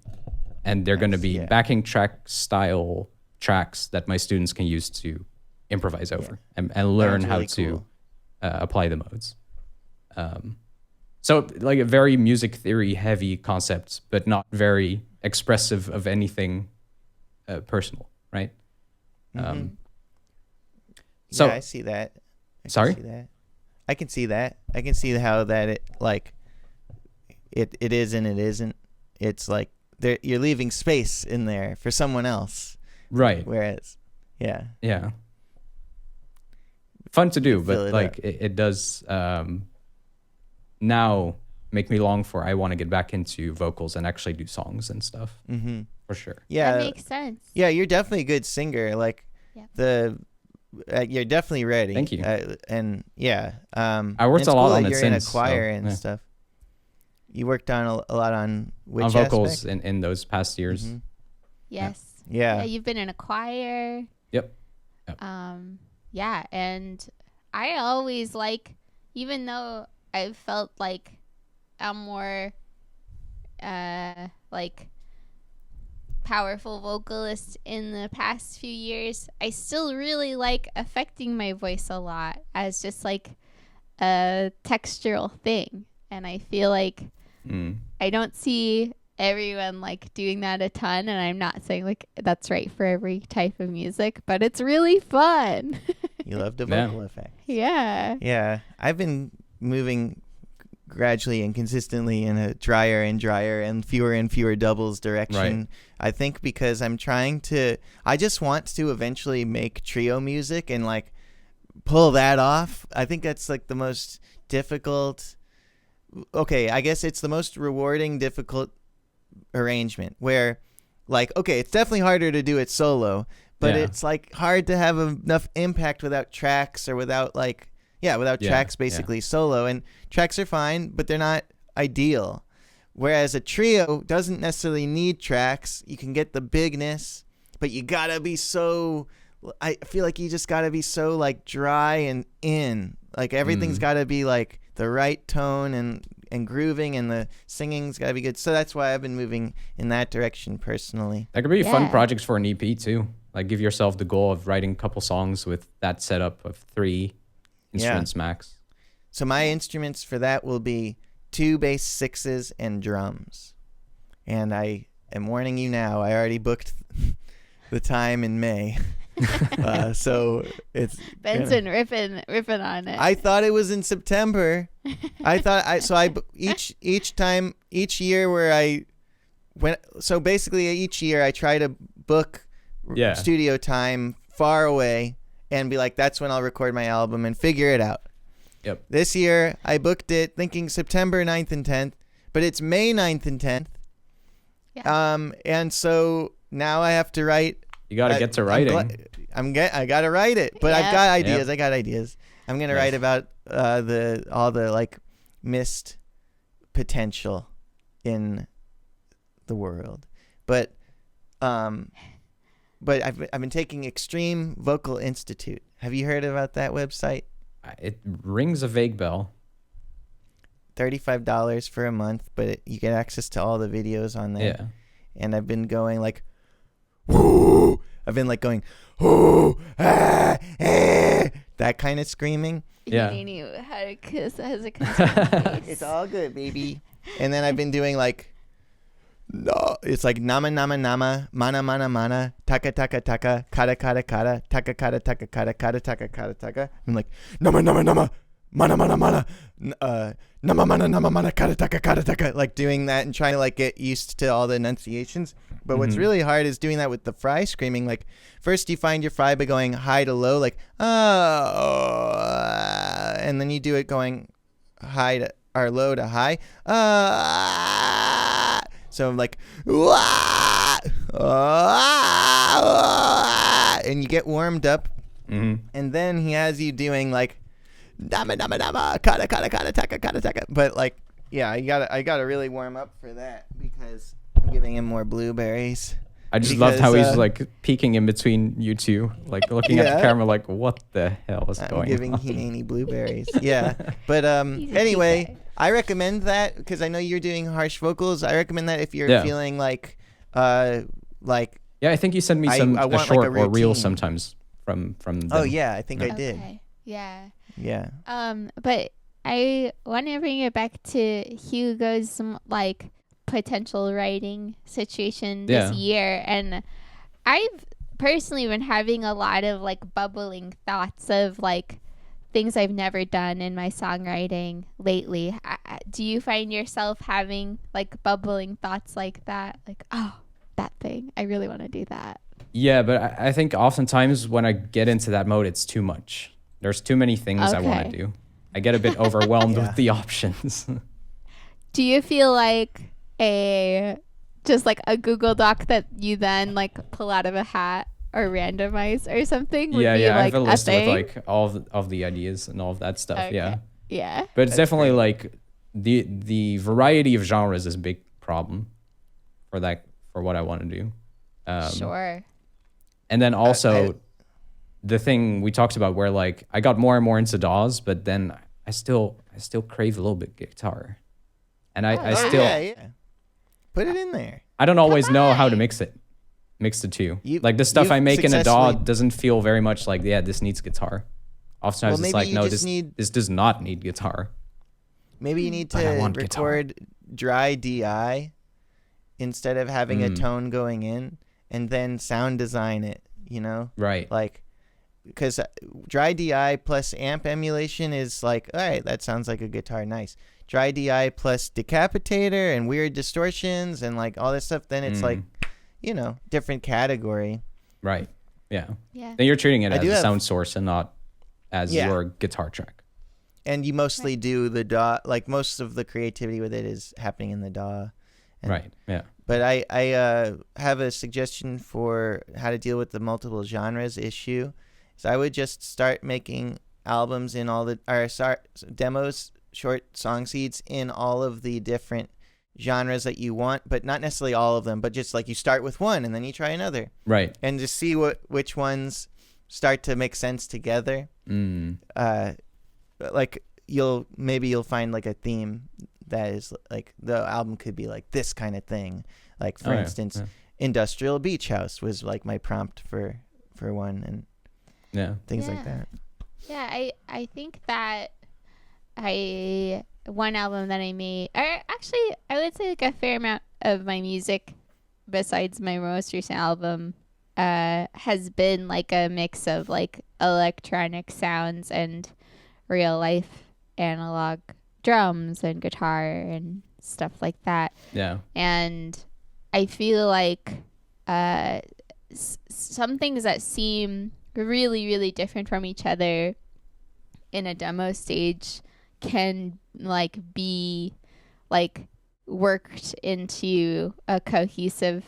And they're going to be yeah. backing track style tracks that my students can use to improvise over and learn Sounds how really to cool. apply the modes. So like a very music theory heavy concept, but not very expressive of anything personal, right? So Yeah, I see that. Sorry? I can see that. I can see how that it is and it isn't. It's like you're leaving space in there for someone else. right. Whereas, yeah. Yeah. Fun to do, Fill but it like up. it does now make me long for I want to get back into vocals and actually do songs and stuff Mm-hmm. for sure. Yeah. That makes sense. Yeah, you're definitely a good singer. Like Yeah. you're definitely ready. Thank you. And yeah, I worked it's a lot cool on that it you're in a since, choir so, and yeah. stuff. You worked on a lot on which On vocals aspect? in those past years. Mhm. Yes. Yeah. You've been in a choir. Yep. Yeah, and I always even though I felt like I'm more powerful vocalist in the past few years, I still really like affecting my voice a lot as just like a textural thing. And I feel like I don't see everyone doing that a ton, and I'm not saying that's right for every type of music, but it's really fun. You love the Yeah. vocal effect. Yeah. Yeah, I've been moving gradually and consistently in a drier and drier and fewer doubles direction. Right. I think because I just want to eventually make trio music and like pull that off. I think that's like the most difficult. Okay, I guess it's the most rewarding, difficult arrangement where like, okay, it's definitely harder to do it solo, but Yeah. it's like hard to have enough impact without tracks or without like, without Yeah, tracks basically solo. And tracks are fine, but they're not ideal. Whereas a trio doesn't necessarily need tracks. You can get the bigness, but you gotta be I feel like you just gotta be so like dry and in. Like everything's gotta be like the right tone and grooving, and the singing's gotta be good. So that's why I've been moving in that direction personally. That could be fun Yeah. projects for an EP too. Like give yourself the goal of writing a couple songs with that setup of 3 instruments max. So my instruments for that will be 2 bass 6s and drums. And I am warning you now, I already booked the time in May. So it's Benson ripping on it. I thought it was in September. Each year where I went, so basically each year I try to book Yeah. studio time far away and be like, that's when I'll record my album and figure it out. Yep. This year I booked it thinking September 9th and 10th, but it's May 9th and 10th. Yeah. And so now I have to write. You got to get to writing. I got to write it, but I've Yeah. got ideas. Yep. I got ideas. I'm going to Nice. write about all the like missed potential in the world. But I've been taking Extreme Vocal Institute. Have you heard about that website? It rings a vague bell. $35 for a month, but you get access to all the videos on there. Yeah. And I've been going like, whoo! I've been like going, whoo, ah, eh, that kind of screaming. Yeah. He knew how to kiss as a concerned face. It's all good, baby. And then I've been doing like, no, it's like nama nama nama, mana mana mana, taka taka taka, kata kata kata, taka kata taka kata, kata taka kata taka. I'm like nama nama nama, mana mana mana, nama mana nama mana, kata taka kata taka, like doing that and trying to like get used to all the enunciations. But what's really hard is doing that with the fry screaming. Like first you find your fry by going high to low, like and then you do it going high to or low to high. So I'm like, and you get warmed up, and then he has you doing like, nama nama nama, kata kata kata taka kata taka. But like, yeah, I gotta really warm up for that because I'm giving him more blueberries. I just loved how Because, he's like peeking in between you two, like looking at Yeah. the camera, like, what the hell is I'm going giving on? Hineni blueberries. Yeah, but He's a anyway, cute guy. I recommend that because I know you're doing harsh vocals. I recommend that if you're Yeah. feeling like Yeah, I think you send me I a want, like, a short or reel routine. sometimes from them. oh yeah, I think I Yeah. did. Okay. Yeah. Yeah. But I want to bring it back to Hugo's like potential writing situation this year, and I've personally been having a lot of like bubbling thoughts of like things I've never done in my songwriting lately. Do you find yourself having like bubbling thoughts like that? Like, oh, that thing, I really want to do that. Yeah, but I think oftentimes when I get into that mode, it's too much. There's too many things I want Okay. to do. I get a bit overwhelmed Yeah. with the options. Do you feel like just like a Google Doc that you then like pull out of a hat or randomize or something? Would yeah, be, I like, have a list with thing? like all of the ideas and all of that stuff. Okay. Yeah, Yeah. but it's That's definitely great. like the variety of genres is a big problem for what I want to do. Sure. And then also I- the thing we talked about where like I got more and more into DAWs, but then I still crave a little bit guitar. And I Oh, still yeah. Put it in there. I don't always know how to on. mix the two. You- Like the stuff you've I make in a DAW successfully- doesn't feel very much like, yeah, this needs guitar. Oftentimes Well, it's maybe like, you no, just this need- this does not need guitar. Maybe you need But I to want guitar. record dry DI instead of having a Mm. tone going in, and then sound design it. You know, Right. like because dry DI plus amp emulation is like, all right, that sounds like a guitar, nice. dry DI plus decapitator and weird distortions and like all this stuff, then it's like, different category. Right. Yeah. Yeah. Then you're treating it I as do a have- sound source and not as your guitar track. And you mostly do the DAW, like most of the creativity with it is happening in the DAW. And- Right. Yeah. But I have a suggestion for how to deal with the multiple genres issue. So I would just start making albums in demos, short song seeds in all of the different genres that you want, but not necessarily all of them, but just like you start with one and then you try another. Right. And just see which ones start to make sense together. Like you'll find like a theme that is like the album could be like this kind of thing. Like for instance, Industrial Beach House was like my prompt for one, and things like that. Yeah, I think that one album that I made, or actually I would say like a fair amount of my music besides my most recent album has been like a mix of like electronic sounds and real life analog drums and guitar and stuff like that. Yeah. And I feel like some things that seem really, really different from each other in a demo stage can like be like worked into a cohesive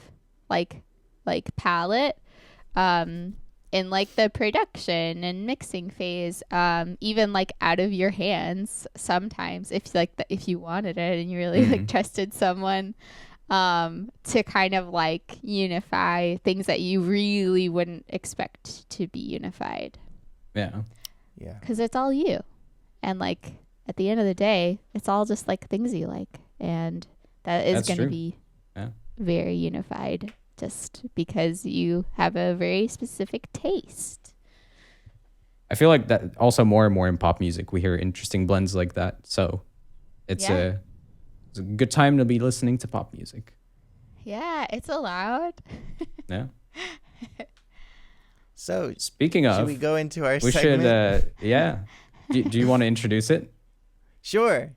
like palette in like the production and mixing phase, even like out of your hands sometimes if you wanted it and you really like trusted someone to kind of like unify things that you really wouldn't expect to be unified. Yeah. Yeah. Because it's all you. And like at the end of the day, it's all just like things you like. And that is going to be very unified just because you have a very specific taste. I feel like that also more and more in pop music, we hear interesting blends like that. So it's a good time to be listening to pop music. Yeah, it's allowed. Yeah. So speaking of, should we go into our we segment? Do you want to introduce it? Sure.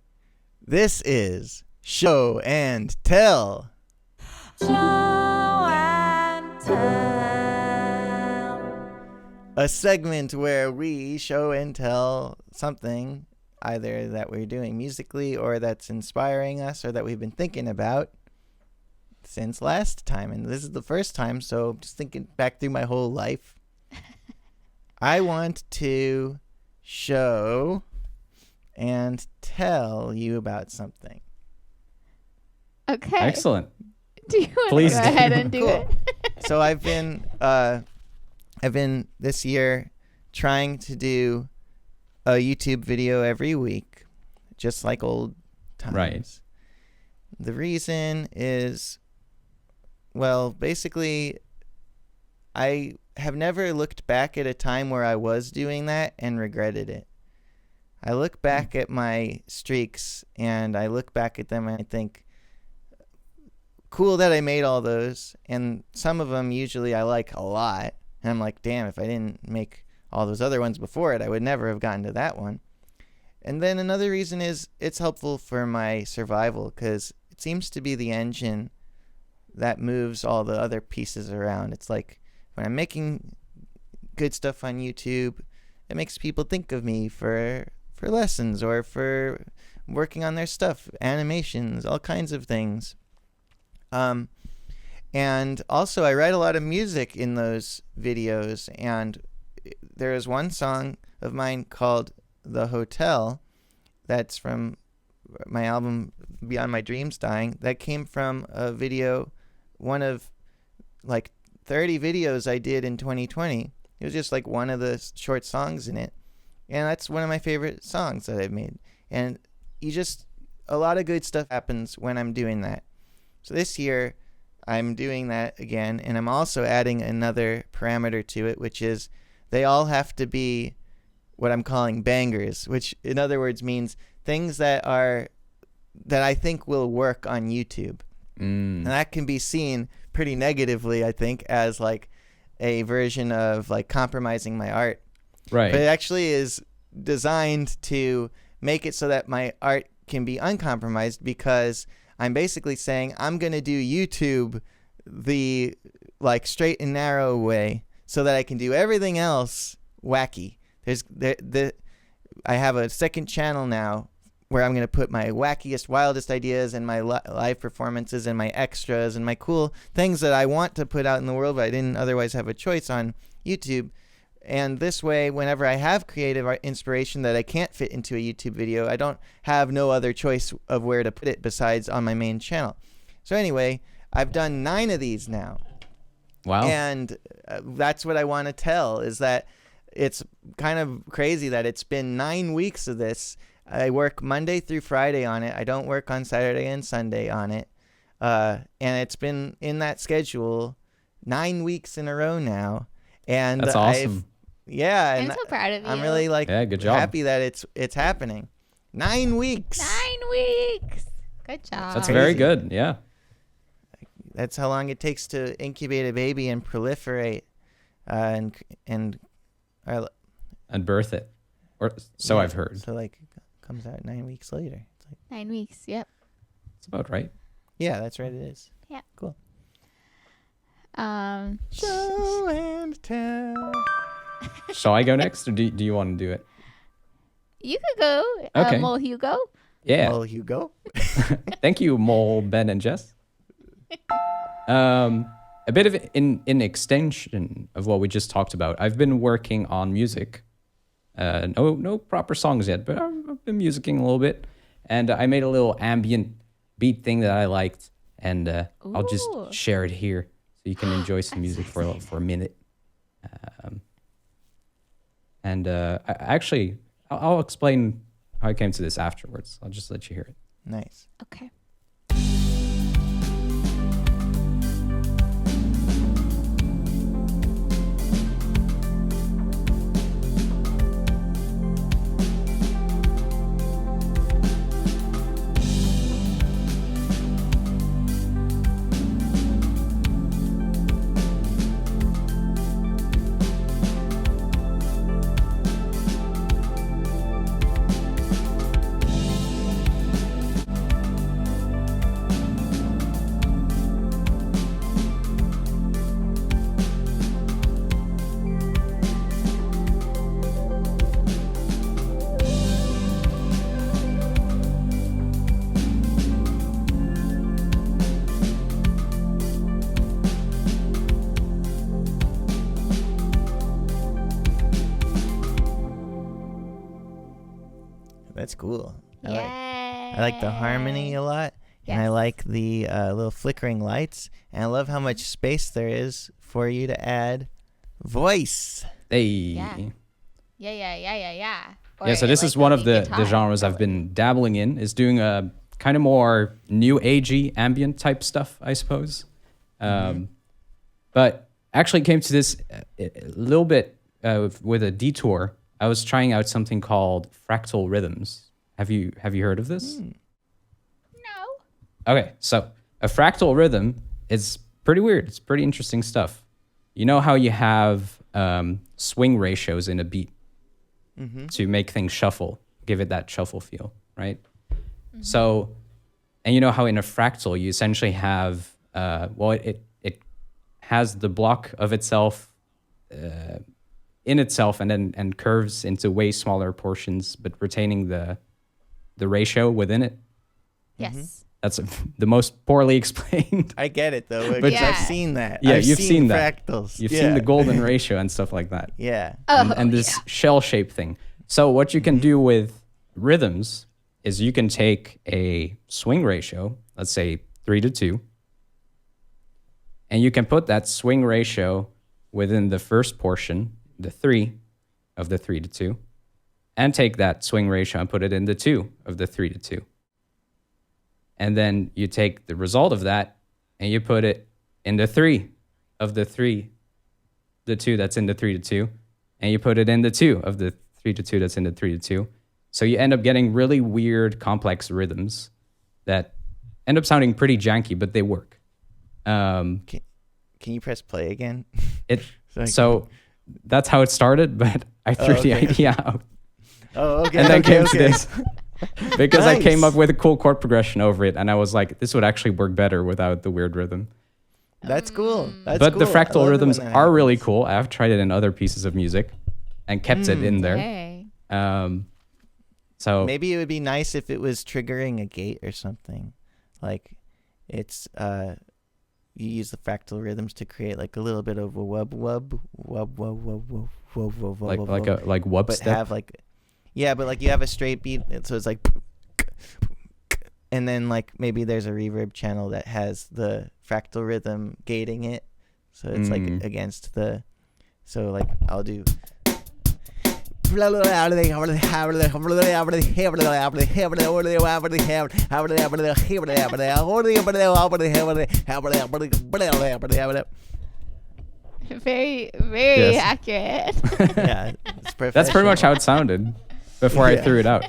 This is Show and Tell. Show and Tell. A segment where we show and tell something either that we're doing musically or that's inspiring us or that we've been thinking about since last time. And this is the first time, so just thinking back through my whole life. I want to show and tell you about something. Okay. Excellent. Do you want Please to go ahead and do Cool. it? So I've been this year trying to do a YouTube video every week, just like old times. Right. The reason is, well, basically, I have never looked back at a time where I was doing that and regretted it. I look back at my streaks and I look back at them and I think, cool that I made all those. And some of them usually I like a lot. And I'm like, damn, if I didn't make all those other ones before it, I would never have gotten to that one. And then another reason is it's helpful for my survival because it seems to be the engine that moves all the other pieces around. It's like when I'm making good stuff on YouTube, it makes people think of me for lessons or for working on their stuff, animations, all kinds of things. And also I write a lot of music in those videos, and there is one song of mine called The Hotel that's from my album Beyond My Dreams Dying that came from a video, one of like 30 videos I did in 2020. It was just like one of the short songs in it. And that's one of my favorite songs that I've made. And a lot of good stuff happens when I'm doing that. So this year I'm doing that again, and I'm also adding another parameter to it, which is they all have to be what I'm calling bangers, which in other words means things that I think will work on YouTube. And that can be seen pretty negatively, I think, as like a version of like compromising my art. Right. But it actually is designed to make it so that my art can be uncompromised, because I'm basically saying I'm going to do YouTube the like straight and narrow way so that I can do everything else wacky. I have a second channel now where I'm going to put my wackiest, wildest ideas and my live performances and my extras and my cool things that I want to put out in the world, but I didn't otherwise have a choice on YouTube. And this way, whenever I have creative inspiration that I can't fit into a YouTube video, I don't have no other choice of where to put it besides on my main channel. So anyway, I've done 9 of these now. Wow. And that's what I want to tell, is that it's kind of crazy that it's been 9 weeks of this. I work Monday through Friday on it. I don't work on Saturday and Sunday on it. And it's been in that schedule 9 weeks in a row now. And that's awesome. Yeah. I'm so proud of you. I'm really good job. happy that it's happening. 9 weeks. 9 weeks. Good job. That's very good. Yeah. That's how long it takes to incubate a baby and proliferate, and birth it, or so I've heard. So like, it comes out 9 weeks later. It's like, 9 weeks. Yep. It's about right. yeah, that's right. It is. Yeah. Cool. Show and tell. Shall I go next, or do you want to do it? You could go. Okay. Mole Hugo. Yeah. Well, Hugo. Thank you, Mole, Ben, and Jess. A bit of in extension of what we just talked about. I've been working on music. No proper songs yet, but I've been musicking a little bit, and I made a little ambient beat thing that I liked, and I'll just share it here so you can enjoy some music for a minute. I'll explain how I came to this afterwards. I'll just let you hear it. Nice. Okay. That's cool. I Yeah. like the harmony a lot, and I like the little flickering lights, and I love how much space there is for you to add voice. Hey. Yeah. Yeah, so this is one of the genres I've been dabbling in, is doing a kind of more new agey ambient type stuff, I suppose. But actually came to this a little bit with a detour. I was trying out something called fractal rhythms. Have you heard of this? No. Okay, so a fractal rhythm is pretty weird. It's pretty interesting stuff. You know how you have swing ratios in a beat to make things shuffle, give it that shuffle feel, right? So, and you know how in a fractal you essentially have, it has the block of itself in itself and curves into way smaller portions, but retaining the ratio within it. Yes. That's the most poorly explained. I get it though, But- because Yeah. I've seen that. Yeah, I've you've seen that. fractals. You've Yeah. seen the golden ratio and stuff like that. Yeah. And this shell-shaped thing. So what you can do with rhythms is you can take a swing ratio, let's say 3-2, and you can put that swing ratio within the first portion, the 3 of the 3-2, and take that swing ratio and put it in the 2 of the 3-2. And then you take the result of that and you put it in the 3 of the 3, the 2 that's in the 3-2, and you put it in the 2 of the 3-2 that's in the 3-2. So you end up getting really weird, complex rhythms that end up sounding pretty janky, but they work. Can you press play again? So that's how it started, but I threw the okay. idea out. Oh, okay. And then okay, came okay. to this. because I came Nice. up with a cool chord progression over it, and I was like, this would actually work better without the weird rhythm. That's cool. That's But the cool. I fractal love it rhythms when that are really happens. cool. I've tried it in other pieces of music and kept it in there. Hey. So Maybe it would be nice if it was triggering a gate or something. Like it's you use the fractal rhythms to create like a little bit of a wub wub wub wub wub wub wub wub like wub, like wub, a like wub but step. have like but like you have a straight beat, so it's like and then like maybe there's a reverb channel that has the fractal rhythm gating it, so it's like against the, so like I'll do Very, very Yes. accurate. yeah, it's That's pretty much professional. how it sounded before I Yeah. threw it out.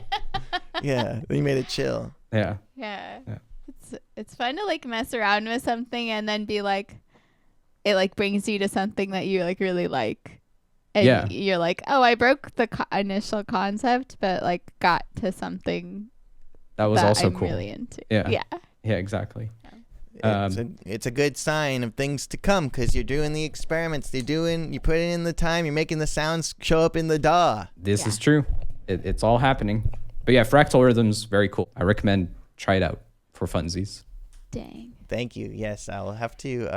Yeah, they made it chill. Yeah. Yeah. Yeah. It's fun to like mess around with something and then be like, it like brings you to something that you like really like. And Yeah. you're like, oh, I broke the initial concept, but like got to something That was that also I'm cool. really into. Yeah. Yeah. Yeah, exactly. It's a good sign of things to come because you're doing the experiments. You put in the time. You're making the sounds show up in the DAW. This Yeah. is true. It's all happening. But yeah, fractal rhythms, very cool. I recommend try it out for funsies. Dang. Thank you. Yes, I'll have to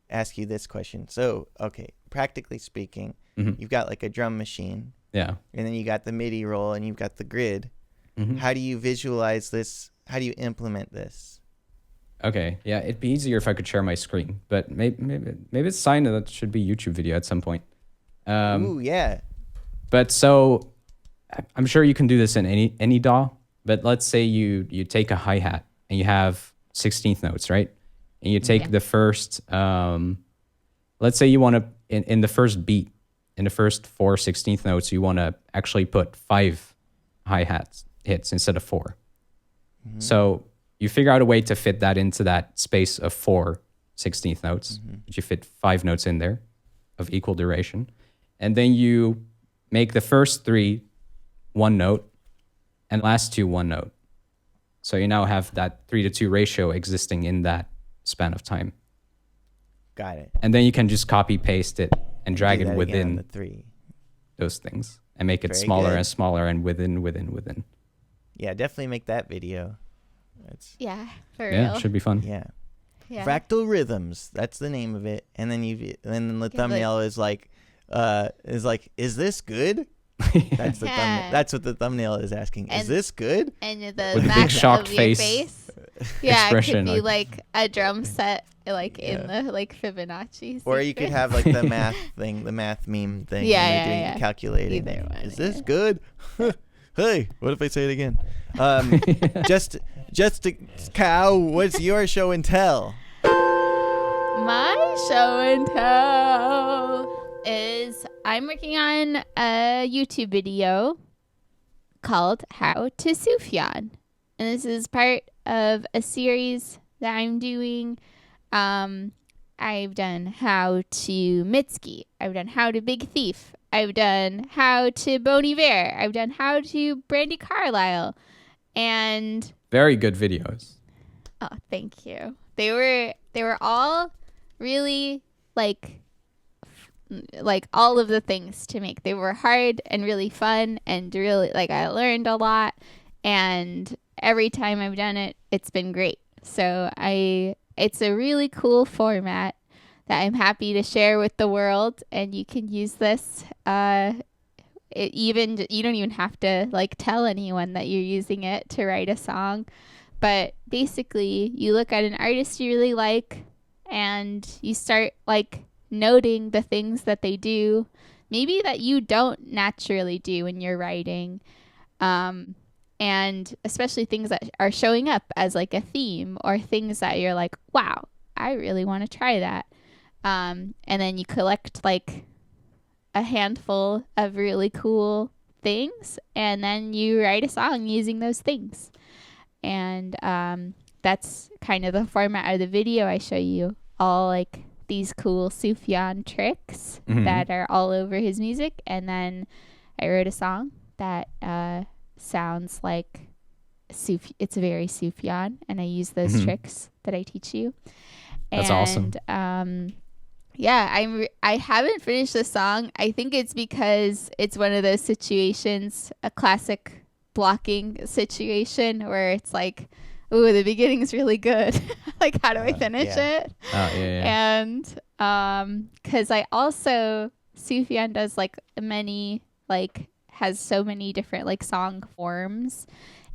ask you this question. So, okay, practically speaking, Mhm. you've got like a drum machine, Yeah. and then you got the MIDI roll, and you've got the grid. Mhm. How do you visualize this? How do you implement this? Okay. Yeah, it'd be easier if I could share my screen, but maybe it's a sign that it should be YouTube video at some point. Ooh, yeah. But so I'm sure you can do this in any DAW, but let's say you take a hi-hat and you have 16th notes, right? And you take Yeah. the first, let's say you want to, in the first beat, in the first 4 16th notes, you want to actually put 5 hi-hats hits instead of 4. So you figure out a way to fit that into that space of 4 16th notes. But you fit 5 notes in there of equal duration. And then you make the first 3 1 note and last 2 1 note. So you now have that 3-to-2 ratio existing in that span of time. Got it. And then you can just copy paste it and drag Do it that again on within the 3. those things and make it Very smaller good. and smaller and within. Yeah, definitely make that video. That's Yeah, for Yeah, real. it should be fun. yeah. Yeah. Fractal Rhythms. That's the name of it. And then the thumbnail is like, is this good? That's the Yeah. thumbnail. That's what the thumbnail is asking. Is And- this good? And the With a back big shocked of your face Yeah, it could expression, be like- like a drum set, like in Yeah. the like Fibonacci. Or you could sequence. have like the math thing, the math meme thing. Yeah, when yeah, you're doing yeah. calculating. Either like, one, is this yeah. good? Hey, what if I say it again? Just to cow. What's your show and tell? My show and tell is I'm working on a YouTube video called How to Sufjan. And this is part of a series that I'm doing. I've done How to Mitski. I've done How to Big Thief. I've done How to Bon Iver. I've done How to Brandy Carlisle. And Very good videos. oh, thank you. They were all really like all of the things to make. They were hard and really fun and really like I learned a lot, and every time I've done it, it's been great. So it's a really cool format that I'm happy to share with the world, and you can use this. You don't even have to like tell anyone that you're using it to write a song. But basically, you look at an artist you really like and you start like noting the things that they do, maybe that you don't naturally do when you're writing. And especially things that are showing up as like a theme or things that you're like, wow, I really want to try that. And then you collect like a handful of really cool things and then you write a song using those things. And that's kind of the format of the video. I show you all like these cool Sufjan tricks that are all over his music, and then I wrote a song that sounds like it's very Sufjan, and I use those tricks that I teach you. That's awesome. Yeah, I haven't finished the song. I think it's because it's one of those situations, a classic blocking situation where it's like, ooh, the beginning's really good. Like, how do I finish it? Oh, yeah. And because I also, Sufjan does like has so many different like song forms.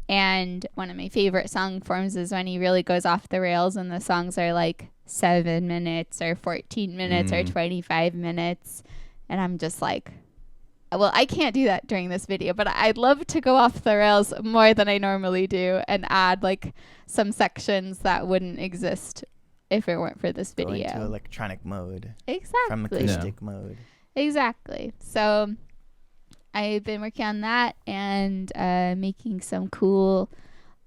And one of my favorite song forms is when he really goes off the rails and the songs are like 7 minutes or 14 minutes or 25 minutes. And I'm just like, well, I can't do that during this video, but I'd love to go off the rails more than I normally do and add like some sections that wouldn't exist if it weren't for this Go video. into electronic mode. Exactly. From acoustic mode. Exactly. So I've been working on that and making some cool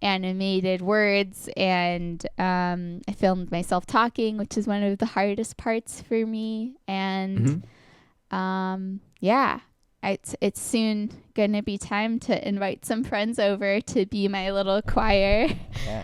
animated words, and I filmed myself talking, which is one of the hardest parts for me. And yeah, it's soon gonna be time to invite some friends over to be my little choir,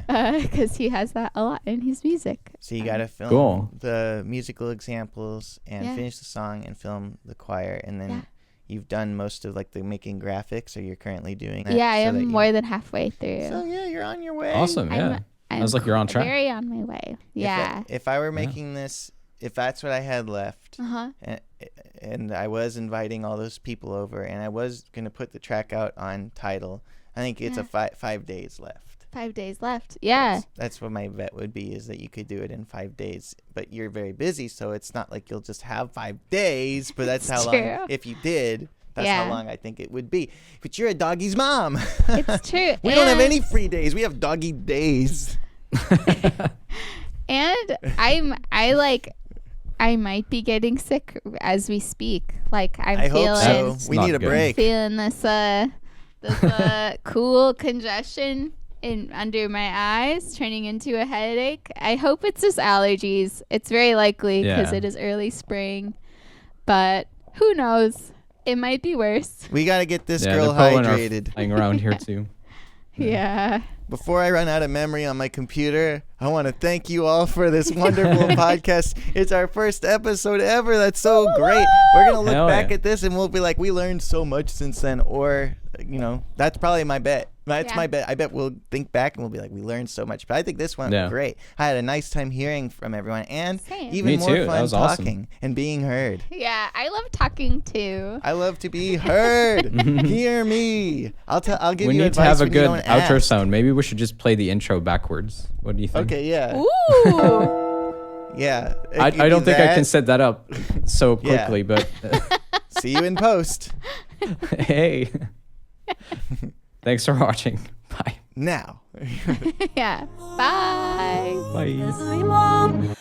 because he has that a lot in his music. So you gotta film Cool. the musical examples and finish the song and film the choir, and then you've done most of like the making graphics, or you're currently doing that? Yeah, I am more than halfway through. So yeah, you're on your way. Awesome. Yeah. Sounds like you're on track. Very on my way. Yeah. If I were making this, if that's what I had left, Uh-huh. and I was inviting all those people over, and I was gonna put the track out on Tidal, I think it's a 5 days left. 5 days left. Yeah. That's what my bet would be, is that you could do it in 5 days. But you're very busy, so it's not like you'll just have 5 days. But that's how long. If you did, that's how long I think it would be. But you're a doggy's mom. It's true. We don't have any free days. We have doggy days. And I might be getting sick as we speak. Like I hope so. It's We not need a good. break. feeling this cool congestion under my eyes, turning into a headache. I hope it's just allergies. It's very likely because it is early spring, but who knows? It might be worse. We got to get this Yeah, girl the pollen are hydrated. flying around here too. Yeah. Before I run out of memory on my computer, I want to thank you all for this wonderful podcast. It's our first episode ever. That's so great. We're going to look Hell back yeah. at this and we'll be like, we learned so much since then. Or, that's probably my bet. That's my bet. I bet we'll think back and we'll be like, we learned so much. But I think this went great. I had a nice time hearing from everyone, and even Me more too. That fun was talking awesome. and being heard. Yeah, I love talking too. I love to be heard. Hear me. I'll give We you need to advice have a when you good don't outro ask. sound. Maybe we should just play the intro backwards. What do you think? Okay, yeah. Ooh. Yeah. I don't think I can set that up so Yeah. quickly, but See you in post. hey. Thanks for watching. Bye. Now. Yeah. Bye. Bye. As we walk